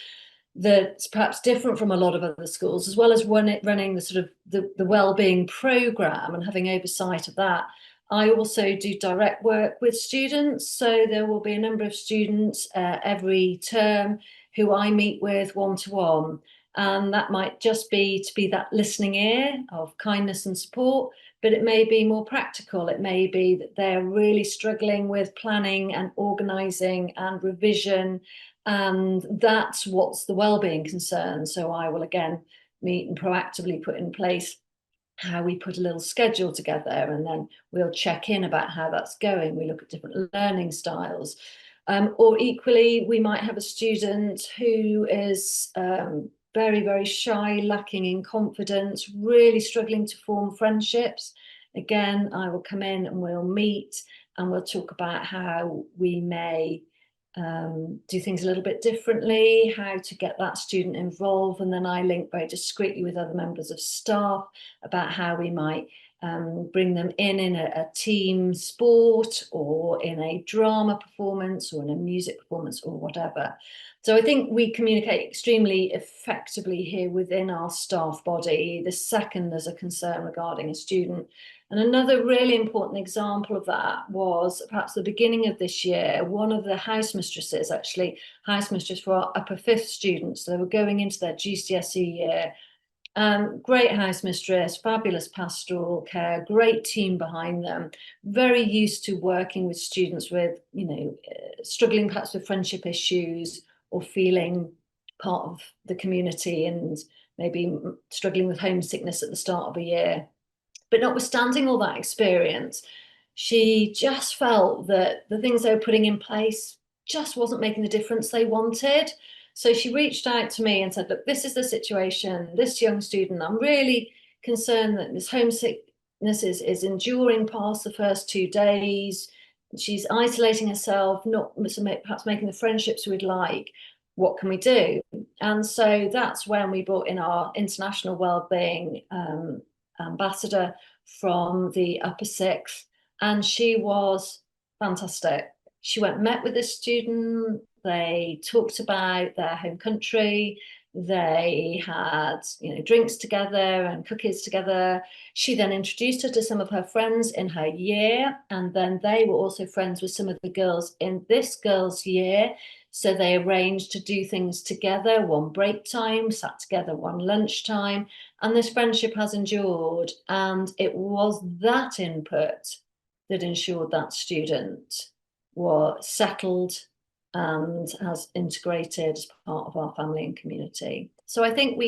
that's perhaps different from a lot of other schools, as well as running the sort of the wellbeing program and having oversight of that, I also do direct work with students. So there will be a number of students every term who I meet with one-to-one. And that might just be to be that listening ear of kindness and support, but it may be more practical. It may be that they're really struggling with planning and organising and revision, and that's what's the wellbeing concern. So I will again meet and proactively put in place how we put a little schedule together, and then we'll check in about how that's going. We look at different learning styles. Or equally, we might have a student who is very, very shy, lacking in confidence, really struggling to form friendships. Again, I will come in and we'll meet and we'll talk about how we may do things a little bit differently, how to get that student involved. And then I link very discreetly with other members of staff about how we might bring them in a team sport or in a drama performance or in a music performance or whatever. So I think we communicate extremely effectively here within our staff body the second there's a concern regarding a student. And another really important example of that was perhaps the beginning of this year, one of the house mistresses, actually house mistress for our upper fifth students, so they were going into their GCSE year. Great house mistress, fabulous pastoral care, great team behind them, very used to working with students with, struggling perhaps with friendship issues or feeling part of the community and maybe struggling with homesickness at the start of a year. But notwithstanding all that experience, she just felt that the things they were putting in place just wasn't making the difference they wanted. So she reached out to me and said, look, this is the situation, this young student, I'm really concerned that this homesickness is enduring past the first 2 days. She's isolating herself, not perhaps making the friendships we'd like. What can we do? And so that's when we brought in our international wellbeing ambassador from the upper sixth, and she was fantastic. She went and met with the student, they talked about their home country, they had drinks together and cookies together. She then introduced her to some of her friends in her year, and then they were also friends with some of the girls in this girl's year. So they arranged to do things together, one break time, sat together one lunchtime, and this friendship has endured. And it was that input that ensured that student was settled and has integrated as part of our family and community. So I think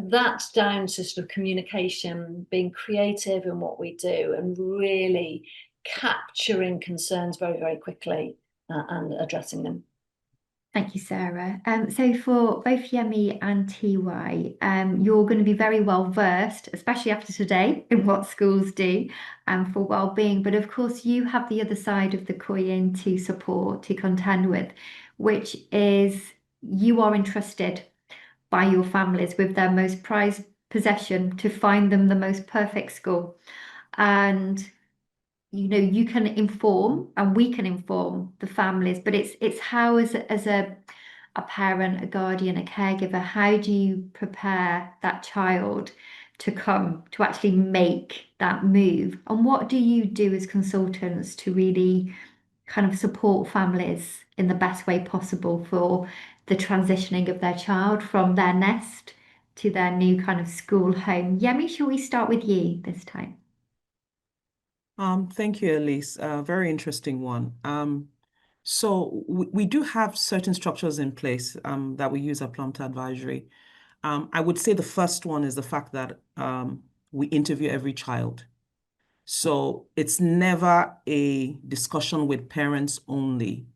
that's down to sort of communication, being creative in what we do and really capturing concerns very, very quickly and addressing them. Thank you, Sarah. So for both Yemi and TY, you're going to be very well versed, especially after today, in what schools do for wellbeing. But of course, you have the other side of the coin to support, to contend with, which is you are entrusted by your families with their most prized possession to find them the most perfect school. And you can inform and we can inform the families, but it's how as a parent, a guardian, a caregiver, how do you prepare that child to come to actually make that move? And what do you do as consultants to really kind of support families in the best way possible for the transitioning of their child from their nest to their new kind of school home? Yemi, shall we start with you this time? Thank you, Elise. Very interesting one. So we do have certain structures in place that we use at Plumter Advisory. I would say the first one is the fact that we interview every child. So it's never a discussion with parents only.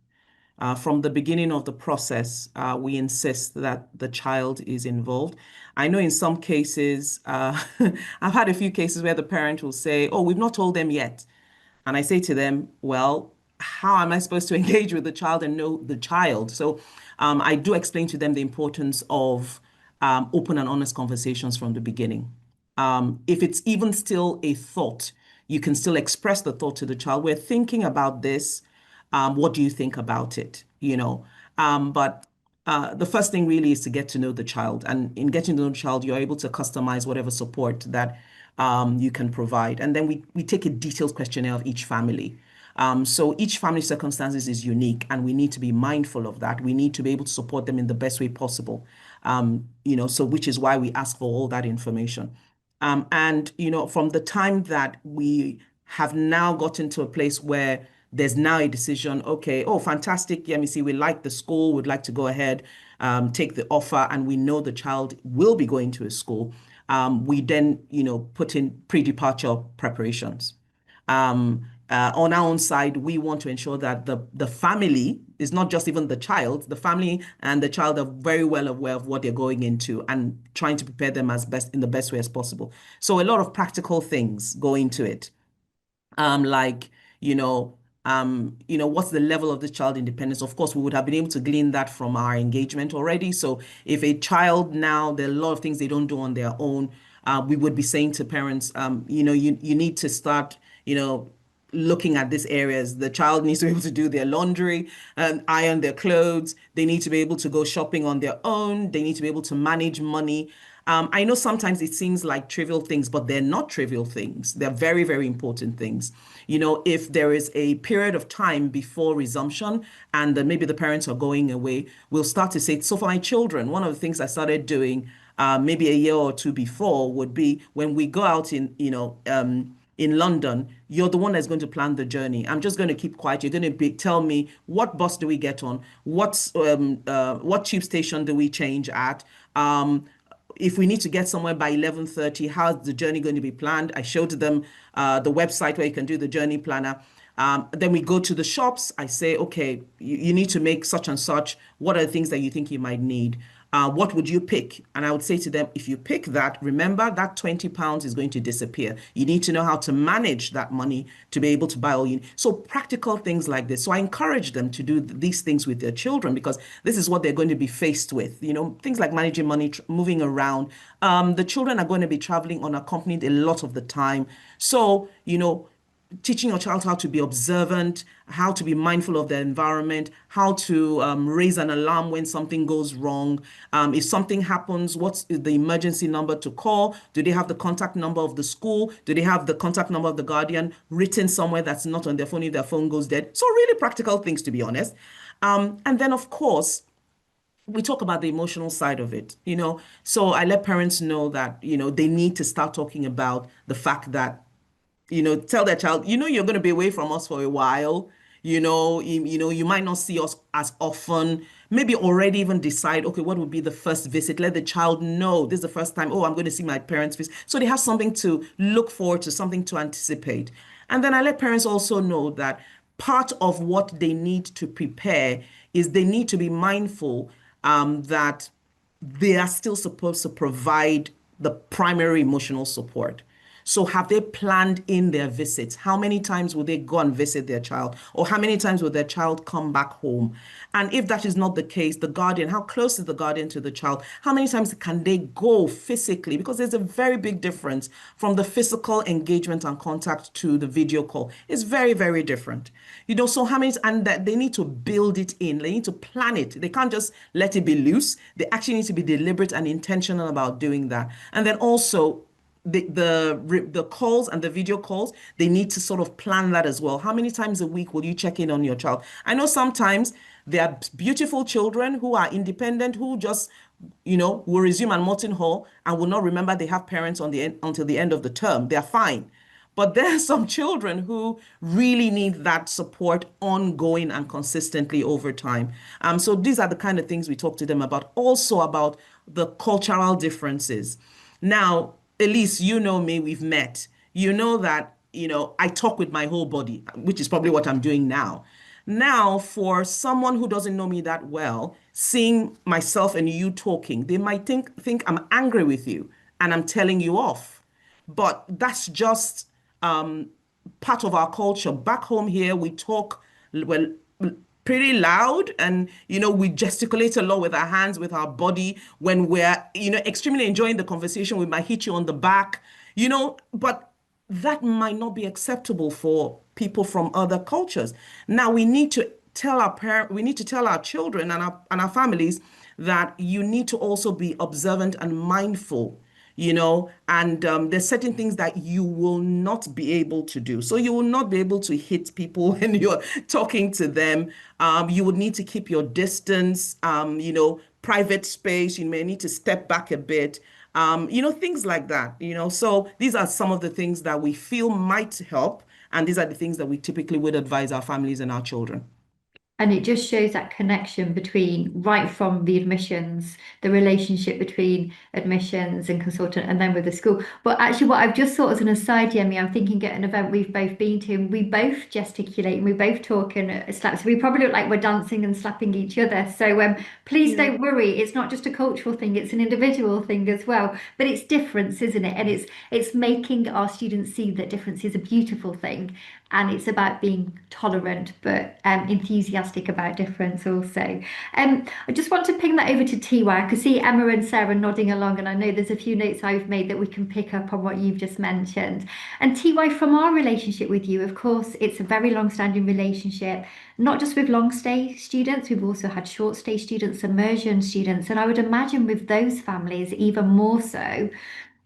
From the beginning of the process, we insist that the child is involved. I know in some cases, I've had a few cases where the parent will say, oh, we've not told them yet. And I say to them, well, how am I supposed to engage with the child and know the child? So I do explain to them the importance of open and honest conversations from the beginning. If it's even still a thought, you can still express the thought to the child. We're thinking about this. What do you think about it? But the first thing really is to get to know the child. And in getting to know the child, you're able to customize whatever support that you can provide. And then we take a detailed questionnaire of each family. So each family's circumstances is unique, and we need to be mindful of that. We need to be able to support them in the best way possible. So which is why we ask for all that information. And from the time that we have now gotten to a place where there's now a decision, okay, oh, fantastic, yeah, see, we like the school, would like to go ahead, take the offer, and we know the child will be going to a school. We then, put in pre-departure preparations. on our own side, we want to ensure that the family is not just even the child, the family and the child are very well aware of what they're going into and trying to prepare them as best in the best way as possible. So a lot of practical things go into it. Like, what's the level of the child independence? Of course, we would have been able to glean that from our engagement already. So if a child now, there are a lot of things they don't do on their own, we would be saying to parents, you need to start, looking at these areas. The child needs to be able to do their laundry and iron their clothes. They need to be able to go shopping on their own. They need to be able to manage money. I know sometimes it seems like trivial things, but they're not trivial things. They're very, very important things. If there is a period of time before resumption and then maybe the parents are going away, we'll start to say, so for my children, one of the things I started doing maybe a year or two before would be when we go out in London, you're the one that's going to plan the journey. I'm just going to keep quiet. You're going to tell me what bus do we get on, what tube station do we change at, if we need to get somewhere by 11:30, how's the journey going to be planned? I showed them the website where you can do the journey planner. Then we go to the shops. I say, okay, you need to make such and such. What are the things that you think you might need? What would you pick? And I would say to them, if you pick that, remember that £20 is going to disappear. You need to know how to manage that money to be able to buy all you need. So practical things like this. So I encourage them to do these things with their children because this is what they're going to be faced with. Things like managing money, moving around. The children are going to be traveling unaccompanied a lot of the time. So, teaching your child how to be observant, how to be mindful of their environment, how to raise an alarm when something goes wrong. If something happens, what's the emergency number to call? Do they have the contact number of the school? Do they have the contact number of the guardian written somewhere that's not on their phone if their phone goes dead? So really practical things, to be honest. And then, of course, we talk about the emotional side of it, So I let parents know that, they need to start talking about the fact that tell their child, you're going to be away from us for a while. You might not see us as often. Maybe already even decide, okay, what would be the first visit? Let the child know this is the first time. Oh, I'm going to see my parents visit. So they have something to look forward to, something to anticipate. And then I let parents also know that part of what they need to prepare is they need to be mindful that they are still supposed to provide the primary emotional support. So have they planned in their visits? How many times will they go and visit their child? Or how many times will their child come back home? And if that is not the case, the guardian, how close is the guardian to the child? How many times can they go physically? Because there's a very big difference from the physical engagement and contact to the video call. It's very, very different. So how many, and that they need to build it in. They need to plan it. They can't just let it be loose. They actually need to be deliberate and intentional about doing that. And then also, the calls and the video calls, they need to sort of plan that as well. How many times a week will you check in on your child? I know sometimes there are beautiful children who are independent, who just, will resume at Morton Hall and will not remember they have parents until the end of the term. They're fine. But there are some children who really need that support ongoing and consistently over time. So these are the kind of things we talk to them about. Also about the cultural differences. Now, Elise, you know me, we've met. You know that, I talk with my whole body, which is probably what I'm doing now. Now, for someone who doesn't know me that well, seeing myself and you talking, they might think I'm angry with you and I'm telling you off. But that's just part of our culture. Back home here, we talk, well, pretty loud and we gesticulate a lot with our hands, with our body. When we're extremely enjoying the conversation, we might hit you on the back, but that might not be acceptable for people from other cultures. Now we need to tell our children and our families that you need to also be observant and mindful, and there's certain things that you will not be able to do. So you will not be able to hit people when you're talking to them. You would need to keep your distance, private space. You may need to step back a bit, things like that, So these are some of the things that we feel might help. And these are the things that we typically would advise our families and our children. And it just shows that connection between right from the admissions, the relationship between admissions and consultant, and then with the school. But actually, what I've just thought as an aside, Yemi, I'm thinking at an event we've both been to, and we both gesticulate and we both talk and slap. So we probably look like we're dancing and slapping each other. So please Yeah. don't worry. It's not just a cultural thing; it's an individual thing as well. But it's difference, isn't it? And it's making our students see that difference is a beautiful thing, and it's about being tolerant but enthusiastic about difference also. I just want to ping that over to TY. I could see Emma and Sarah nodding along, and I know there's a few notes I've made that we can pick up on what you've just mentioned. And TY, from our relationship with you, of course, it's a very long-standing relationship, not just with long stay students, we've also had short stay students, immersion students, and I would imagine with those families even more so.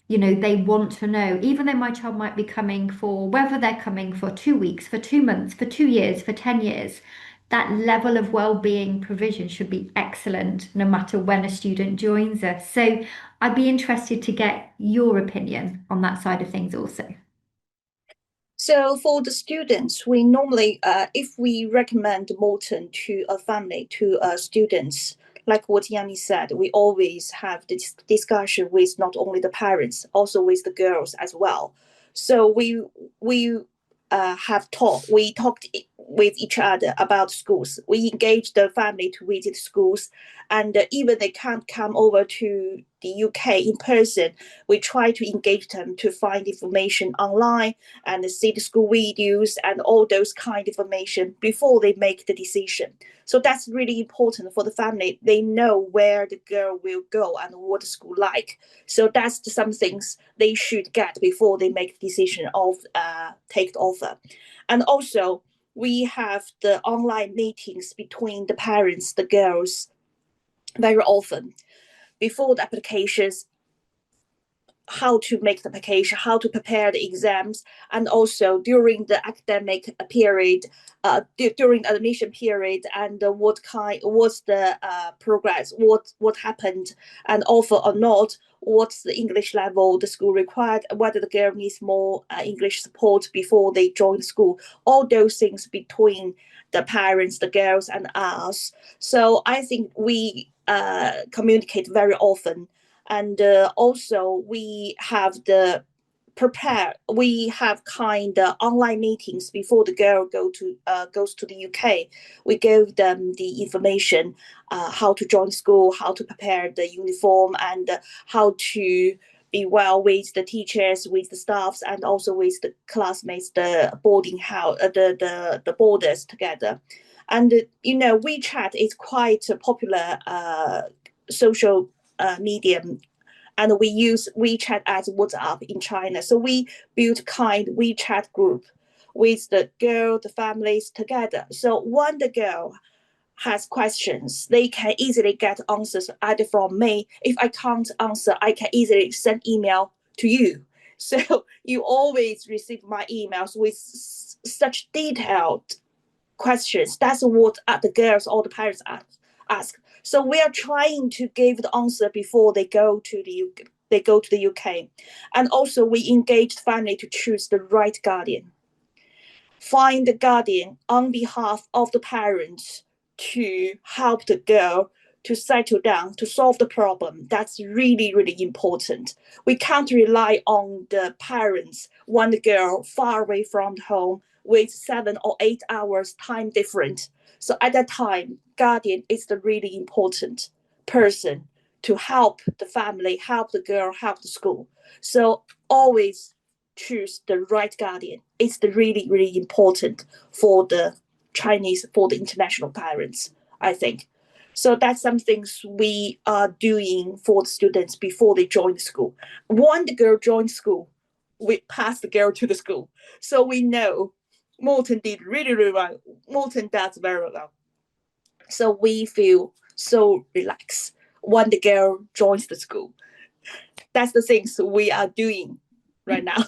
They want to know, even though my child might be coming for whether they're coming for 2 weeks, for 2 months, for 2 years, for 10 years, that level of well-being provision should be excellent no matter when a student joins us. So I'd be interested to get your opinion on that side of things also. So for the students, we normally, if we recommend Molten to a family, to students, like what Yami said, we always have this discussion with not only the parents, also with the girls as well. So we talked with each other about schools. We engaged the family to visit schools, and even they can't come over to the UK in person, we try to engage them to find information online and see the school videos and all those kind of information before they make the decision. So that's really important for the family. They know where the girl will go and what the school like. So that's some things they should get before they make the decision of take the offer. And also we have the online meetings between the parents, the girls, very often before the applications, how to make the application, how to prepare the exams, and also during the academic period, during the admission period, and what's the progress, what happened, and offer or not, what's the English level the school required, whether the girl needs more English support before they join the school, all those things between the parents, the girls, and us. So I think we communicate very often, and also we have we have kind of online meetings before the girl goes to the UK. We give them the information, how to join school, how to prepare the uniform, and how to be well with the teachers, with the staffs, and also with the classmates, the boarding house, the boarders together. And WeChat is quite a popular social medium, and we use WeChat as WhatsApp in China. So we built kind WeChat group with the girl, the families together. So when the girl has questions, they can easily get answers either from me. If I can't answer, I can easily send email to you. So you always receive my emails with such detailed questions. That's what the girls or the parents ask. So we are trying to give the answer before they go to the UK. And also we engage the family to choose the right guardian. Find the guardian on behalf of the parents to help the girl to settle down, to solve the problem. That's really, really important. We can't rely on the parents when the girl far away from home with 7 or 8 hours time difference. So at that time, guardian is the really important person to help the family, help the girl, help the school. So always choose the right guardian. It's the really, really important for the Chinese, for the international parents, I think. So that's some things we are doing for the students before they join the school. When the girl joins school, we pass the girl to the school. So we know Molten did really, really well. Molten does very well. So we feel so relaxed when the girl joins the school. That's the things we are doing right now.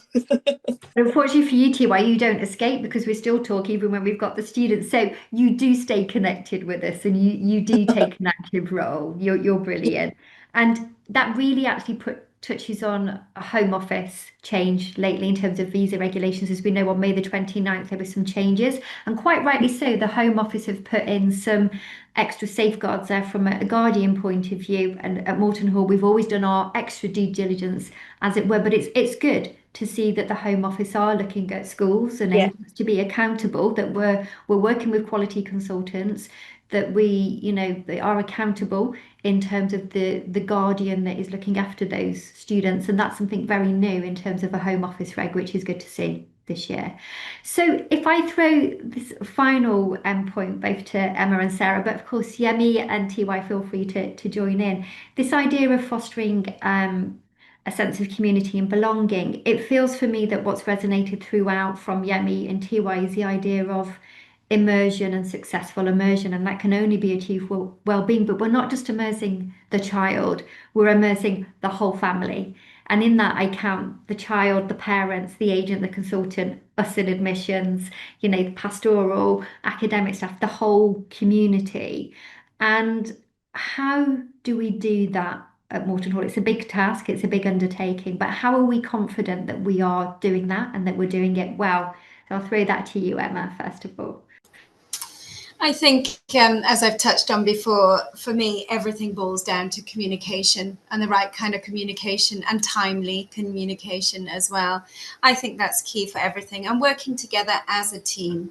Unfortunately for you, TY, you don't escape because we're still talking even when we've got the students. So you do stay connected with us and you do take an active role. You're brilliant. And that really actually touches on a Home Office change lately in terms of visa regulations. As we know, on May the 29th, there were some changes, and quite rightly so. The Home Office have put in some extra safeguards there from a Guardian point of view. And at Moreton Hall, we've always done our extra due diligence, as it were, but it's good to see that the Home Office are looking at schools and Yeah. agents to be accountable, that we're working with quality consultants, that they are accountable in terms of the guardian that is looking after those students. And that's something very new in terms of a Home Office reg, which is good to see this year. So if I throw this final point both to Emma and Sarah, but of course Yemi and TY, feel free to join in. This idea of fostering a sense of community and belonging, it feels for me that what's resonated throughout from Yemi and TY is the idea of immersion and successful immersion, and that can only be achieved with well-being. But we're not just immersing the child, we're immersing the whole family. And in that, I count the child, the parents, the agent, the consultant, us in admissions, the pastoral, academic staff, the whole community. And how do we do that at Moreton Hall? It's a big task, it's a big undertaking, but how are we confident that we are doing that and that we're doing it well? So I'll throw that to you, Emma, first of all. I think, as I've touched on before, for me, everything boils down to communication, and the right kind of communication and timely communication as well. I think that's key for everything, and working together as a team,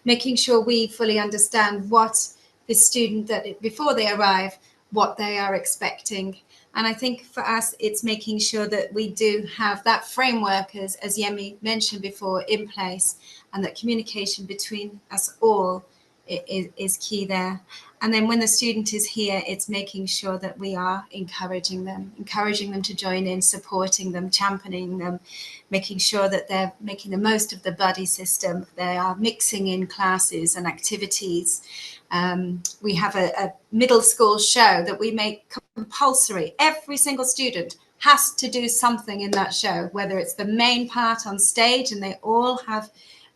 making sure we fully understand what the student, that before they arrive, what they are expecting. And I think for us, it's making sure that we do have that framework, as Yemi mentioned before, in place, and that communication between us all is key there. And then when the student is here, it's making sure that we are encouraging them to join in, supporting them, championing them, making sure that they're making the most of the buddy system. They are mixing in classes and activities. We have a middle school show that we make compulsory. Every single student has to do something in that show, whether it's the main part on stage and they all have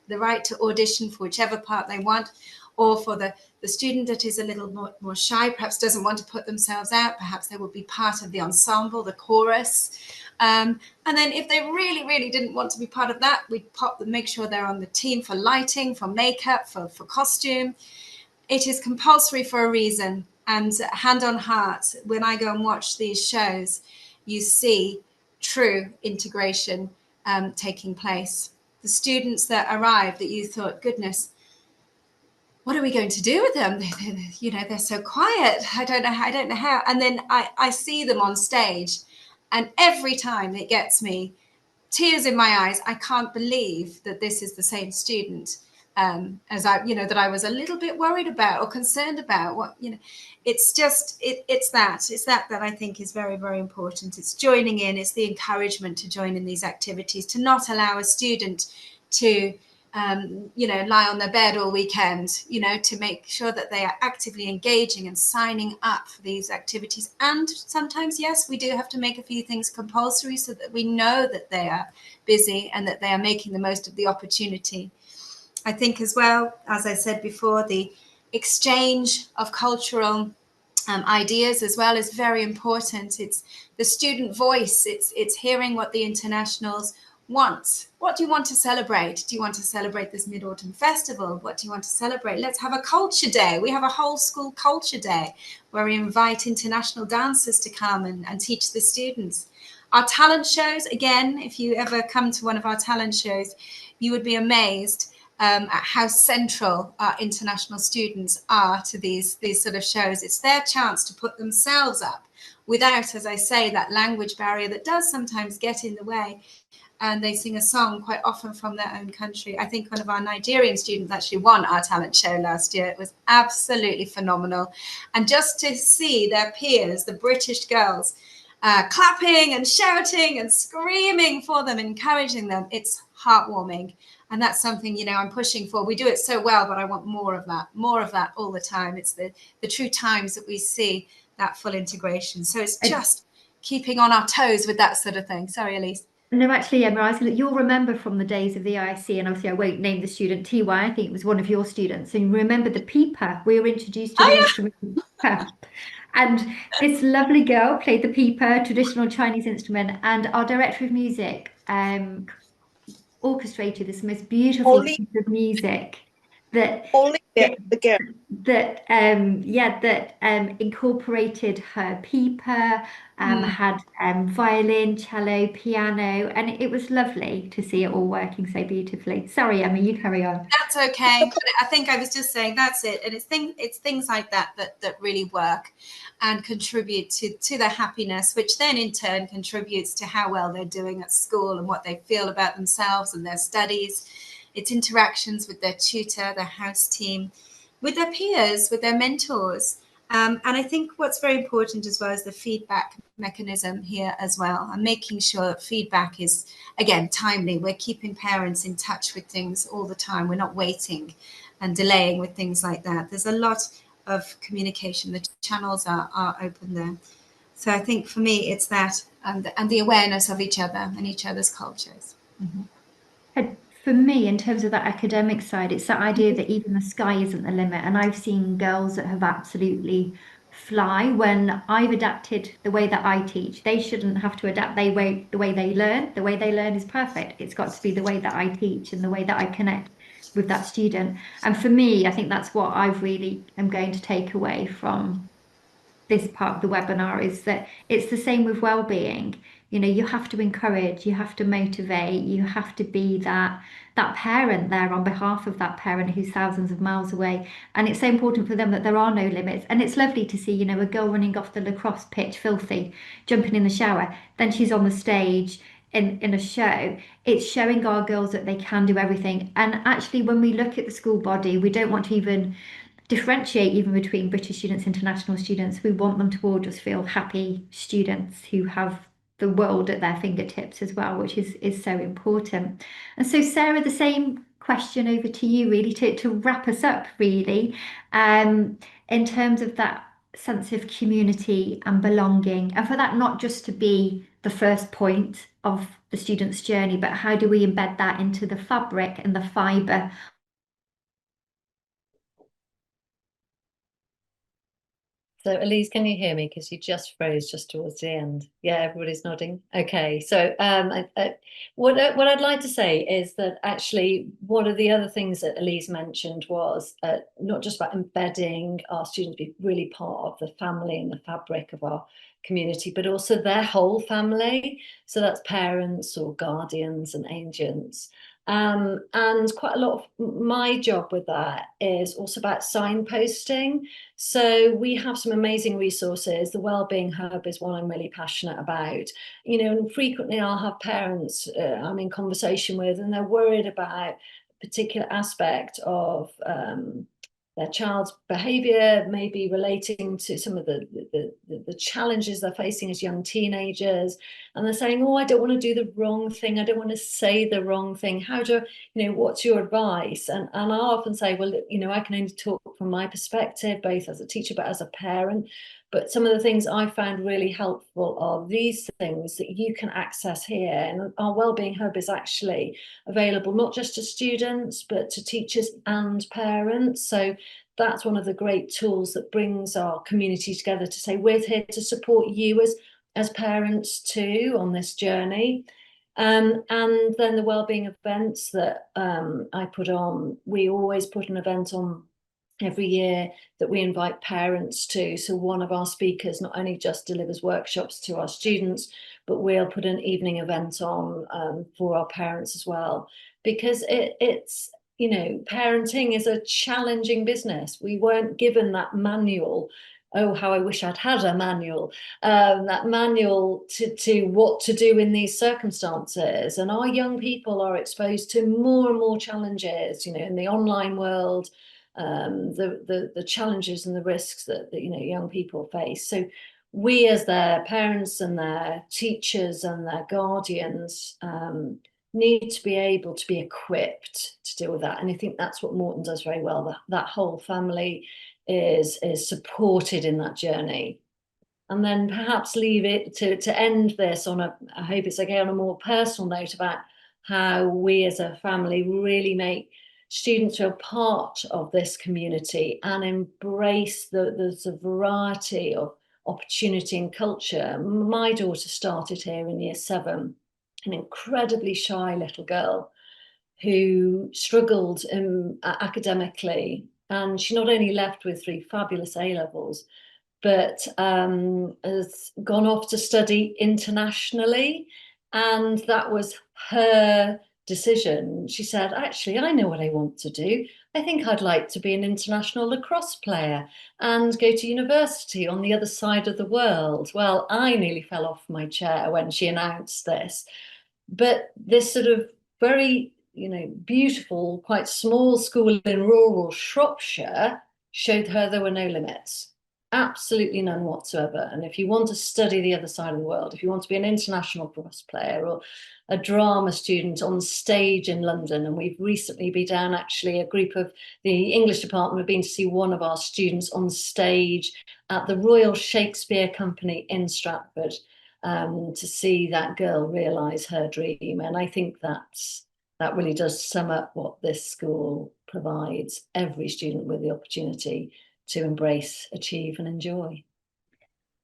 the right to audition for whichever part they want, or for the student that is a little more shy, perhaps doesn't want to put themselves out, perhaps they will be part of the ensemble, the chorus. And then if they really, really didn't want to be part of that, we'd make sure they're on the team for lighting, for makeup, for costume. It is compulsory for a reason. And hand on heart, when I go and watch these shows, you see true integration taking place. The students that arrived that you thought, goodness, what are we going to do with them? They're so quiet. I don't know how. And then I see them on stage, and every time it gets me tears in my eyes. I can't believe that this is the same student as that I was a little bit worried about or concerned about. It's that I think is very, very important. It's joining in, it's the encouragement to join in these activities, to not allow a student to lie on their bed all weekend, to make sure that they are actively engaging and signing up for these activities. And sometimes, yes, we do have to make a few things compulsory so that we know that they are busy and that they are making the most of the opportunity. I think as well, as I said before, the exchange of cultural ideas as well is very important. It's the student voice. It's hearing what the internationals want. What do you want to celebrate? Do you want to celebrate this Mid-Autumn Festival? What do you want to celebrate? Let's have a culture day. We have a whole school culture day where we invite international dancers to come and teach the students. Our talent shows, again, if you ever come to one of our talent shows, you would be amazed at how central our international students are to these sort of shows. It's their chance to put themselves up without, as I say, that language barrier that does sometimes get in the way. And they sing a song quite often from their own country. I think one of our Nigerian students actually won our talent show last year. It was absolutely phenomenal. And just to see their peers, the British girls, clapping and shouting and screaming for them, encouraging them, it's heartwarming. And that's something, I'm pushing for. We do it so well, but I want more of that all the time. It's the true times that we see that full integration. So it's just keeping on our toes with that sort of thing. Sorry, Elise. No, actually, Emma, you'll remember from the days of the IIC, and obviously I won't name the student, TY, I think it was one of your students, and you remember the peeper. We were introduced to the instrument peeper. And this lovely girl played the pipa, traditional Chinese instrument, and our director of music orchestrated this most beautiful Only piece of music that only that the girl. incorporated her pipa, Mm. had violin, cello, piano, and it was lovely to see it all working so beautifully. Sorry, Emma, you carry on. That's okay. But I think I was just saying that's it. And it's things like that that really work and contribute to their happiness, which then in turn contributes to how well they're doing at school and what they feel about themselves and their studies. It's interactions with their tutor, their house team, with their peers, with their mentors. And I think what's very important as well is the feedback mechanism here as well, and making sure that feedback is, again, timely. We're keeping parents in touch with things all the time. We're not waiting and delaying with things like that. There's a lot of communication. The channels are open there. So I think for me, it's that and the awareness of each other and each other's cultures. Mm-hmm. And for me, in terms of that academic side, it's that idea that even the sky isn't the limit. And I've seen girls that have absolutely fly when I've adapted the way that I teach. They shouldn't have to adapt the way they learn. The way they learn is perfect. It's got to be the way that I teach and the way that I connect with that student. And for me, I think that's what I really am going to take away from this part of the webinar is that it's the same with well-being. You know, you have to encourage, you have to motivate, you have to be that parent there on behalf of that parent who's thousands of miles away. And it's so important for them that there are no limits. And it's lovely to see, you know, a girl running off the lacrosse pitch, filthy, jumping in the shower. Then she's on the stage in a show. It's showing our girls that they can do everything. And actually, when we look at the school body, we don't want to even differentiate even between British students, international students. We want them to all just feel happy students who have the world at their fingertips as well, which is so important. And so, Sarah, the same question over to you, really, to wrap us up, really, in terms of that sense of community and belonging, and for that not just to be the first point of the student's journey, but how do we embed that into the fabric and the fibre. So Elise, can you hear me? Because you just froze just towards the end. Yeah, everybody's nodding. Okay, so what I'd like to say is that actually one of the other things that Elise mentioned was not just about embedding our students be really part of the family and the fabric of our community, but also their whole family. So that's parents or guardians and agents. And quite a lot of my job with that is also about signposting. So we have some amazing resources. The Wellbeing Hub is one I'm really passionate about. You know, and frequently I'll have parents I'm in conversation with, and they're worried about a particular aspect of their child's behaviour, maybe relating to some of the challenges they're facing as young teenagers. And they're saying, oh, I don't want to do the wrong thing. I don't want to say the wrong thing. How do, you know, what's your advice? And I often say, well, you know, I can only talk from my perspective, both as a teacher, but as a parent. But some of the things I found really helpful are these things that you can access here. And our Wellbeing Hub is actually available not just to students, but to teachers and parents. So that's one of the great tools that brings our community together to say, we're here to support you as parents too on this journey. And then the wellbeing events that I put on, we always put an event on every year that we invite parents to. So one of our speakers not only just delivers workshops to our students, but we'll put an evening event on for our parents as well, because it's, you know, parenting is a challenging business. We weren't given that manual. Oh, how I wish I'd had a manual, that manual to what to do in these circumstances. And our young people are exposed to more and more challenges, you know, in the online world, the challenges and the risks that you know young people face. So we as their parents and their teachers and their guardians need to be able to be equipped to deal with that. And I think that's what Morton does very well. That whole family is supported in that journey. And then perhaps leave it to end this on I hope it's okay, on a more personal note about how we as a family really make students feel part of this community and embrace the variety of opportunity and culture. My daughter started here in year 7, an incredibly shy little girl who struggled academically, and she not only left with 3 fabulous A levels, but has gone off to study internationally, and that was her decision. She said, actually, I know what I want to do. I think I'd like to be an international lacrosse player and go to university on the other side of the world. Well, I nearly fell off my chair when she announced this. But this sort of very, beautiful, quite small school in rural Shropshire showed her there were no limits. Absolutely none whatsoever. And if you want to study the other side of the world, if you want to be an international lacrosse player or a drama student on stage in London, and we've recently been down, actually, a group of the English department have been to see one of our students on stage at the Royal Shakespeare Company in Stratford, to see that girl realise her dream. And I think that really does sum up what this school provides every student with the opportunity to embrace, achieve and enjoy.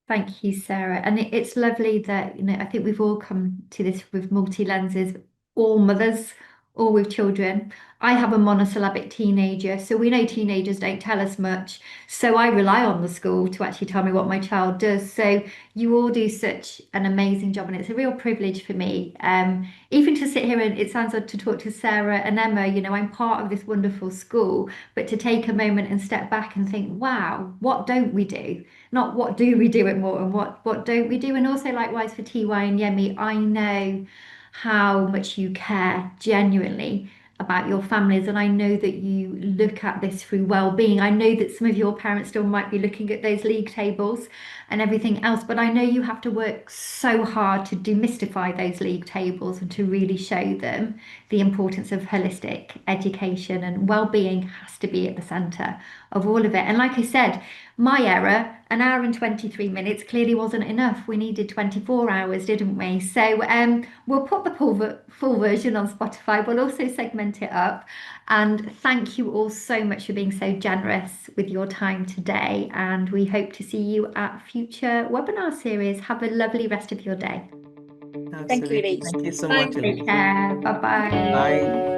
Thank you, Sarah. And it's lovely that, I think we've all come to this with multi-lenses, all mothers, all with children. I have a monosyllabic teenager, so we know teenagers don't tell us much. So I rely on the school to actually tell me what my child does. So you all do such an amazing job, and it's a real privilege for me. Even to sit here, and it sounds odd to talk to Sarah and Emma, I'm part of this wonderful school, but to take a moment and step back and think, wow, what don't we do? Not what do we do at Morton, what don't we do? And also likewise for TY and Yemi, I know how much you care genuinely about your families, and I know that you look at this through well-being. I know that some of your parents still might be looking at those league tables and everything else, but I know you have to work so hard to demystify those league tables and to really show them the importance of holistic education, and well-being has to be at the centre of all of it. And like I said, my error, an hour and 23 minutes clearly wasn't enough. We needed 24 hours, didn't we? So we'll put the full version on Spotify. We'll also segment it up. And thank you all so much for being so generous with your time today. And we hope to see you at future webinar series. Have a lovely rest of your day. Absolutely. Thank you, Elise. Thank you so Thank much, you. Elise. Take care. Bye-bye. Bye.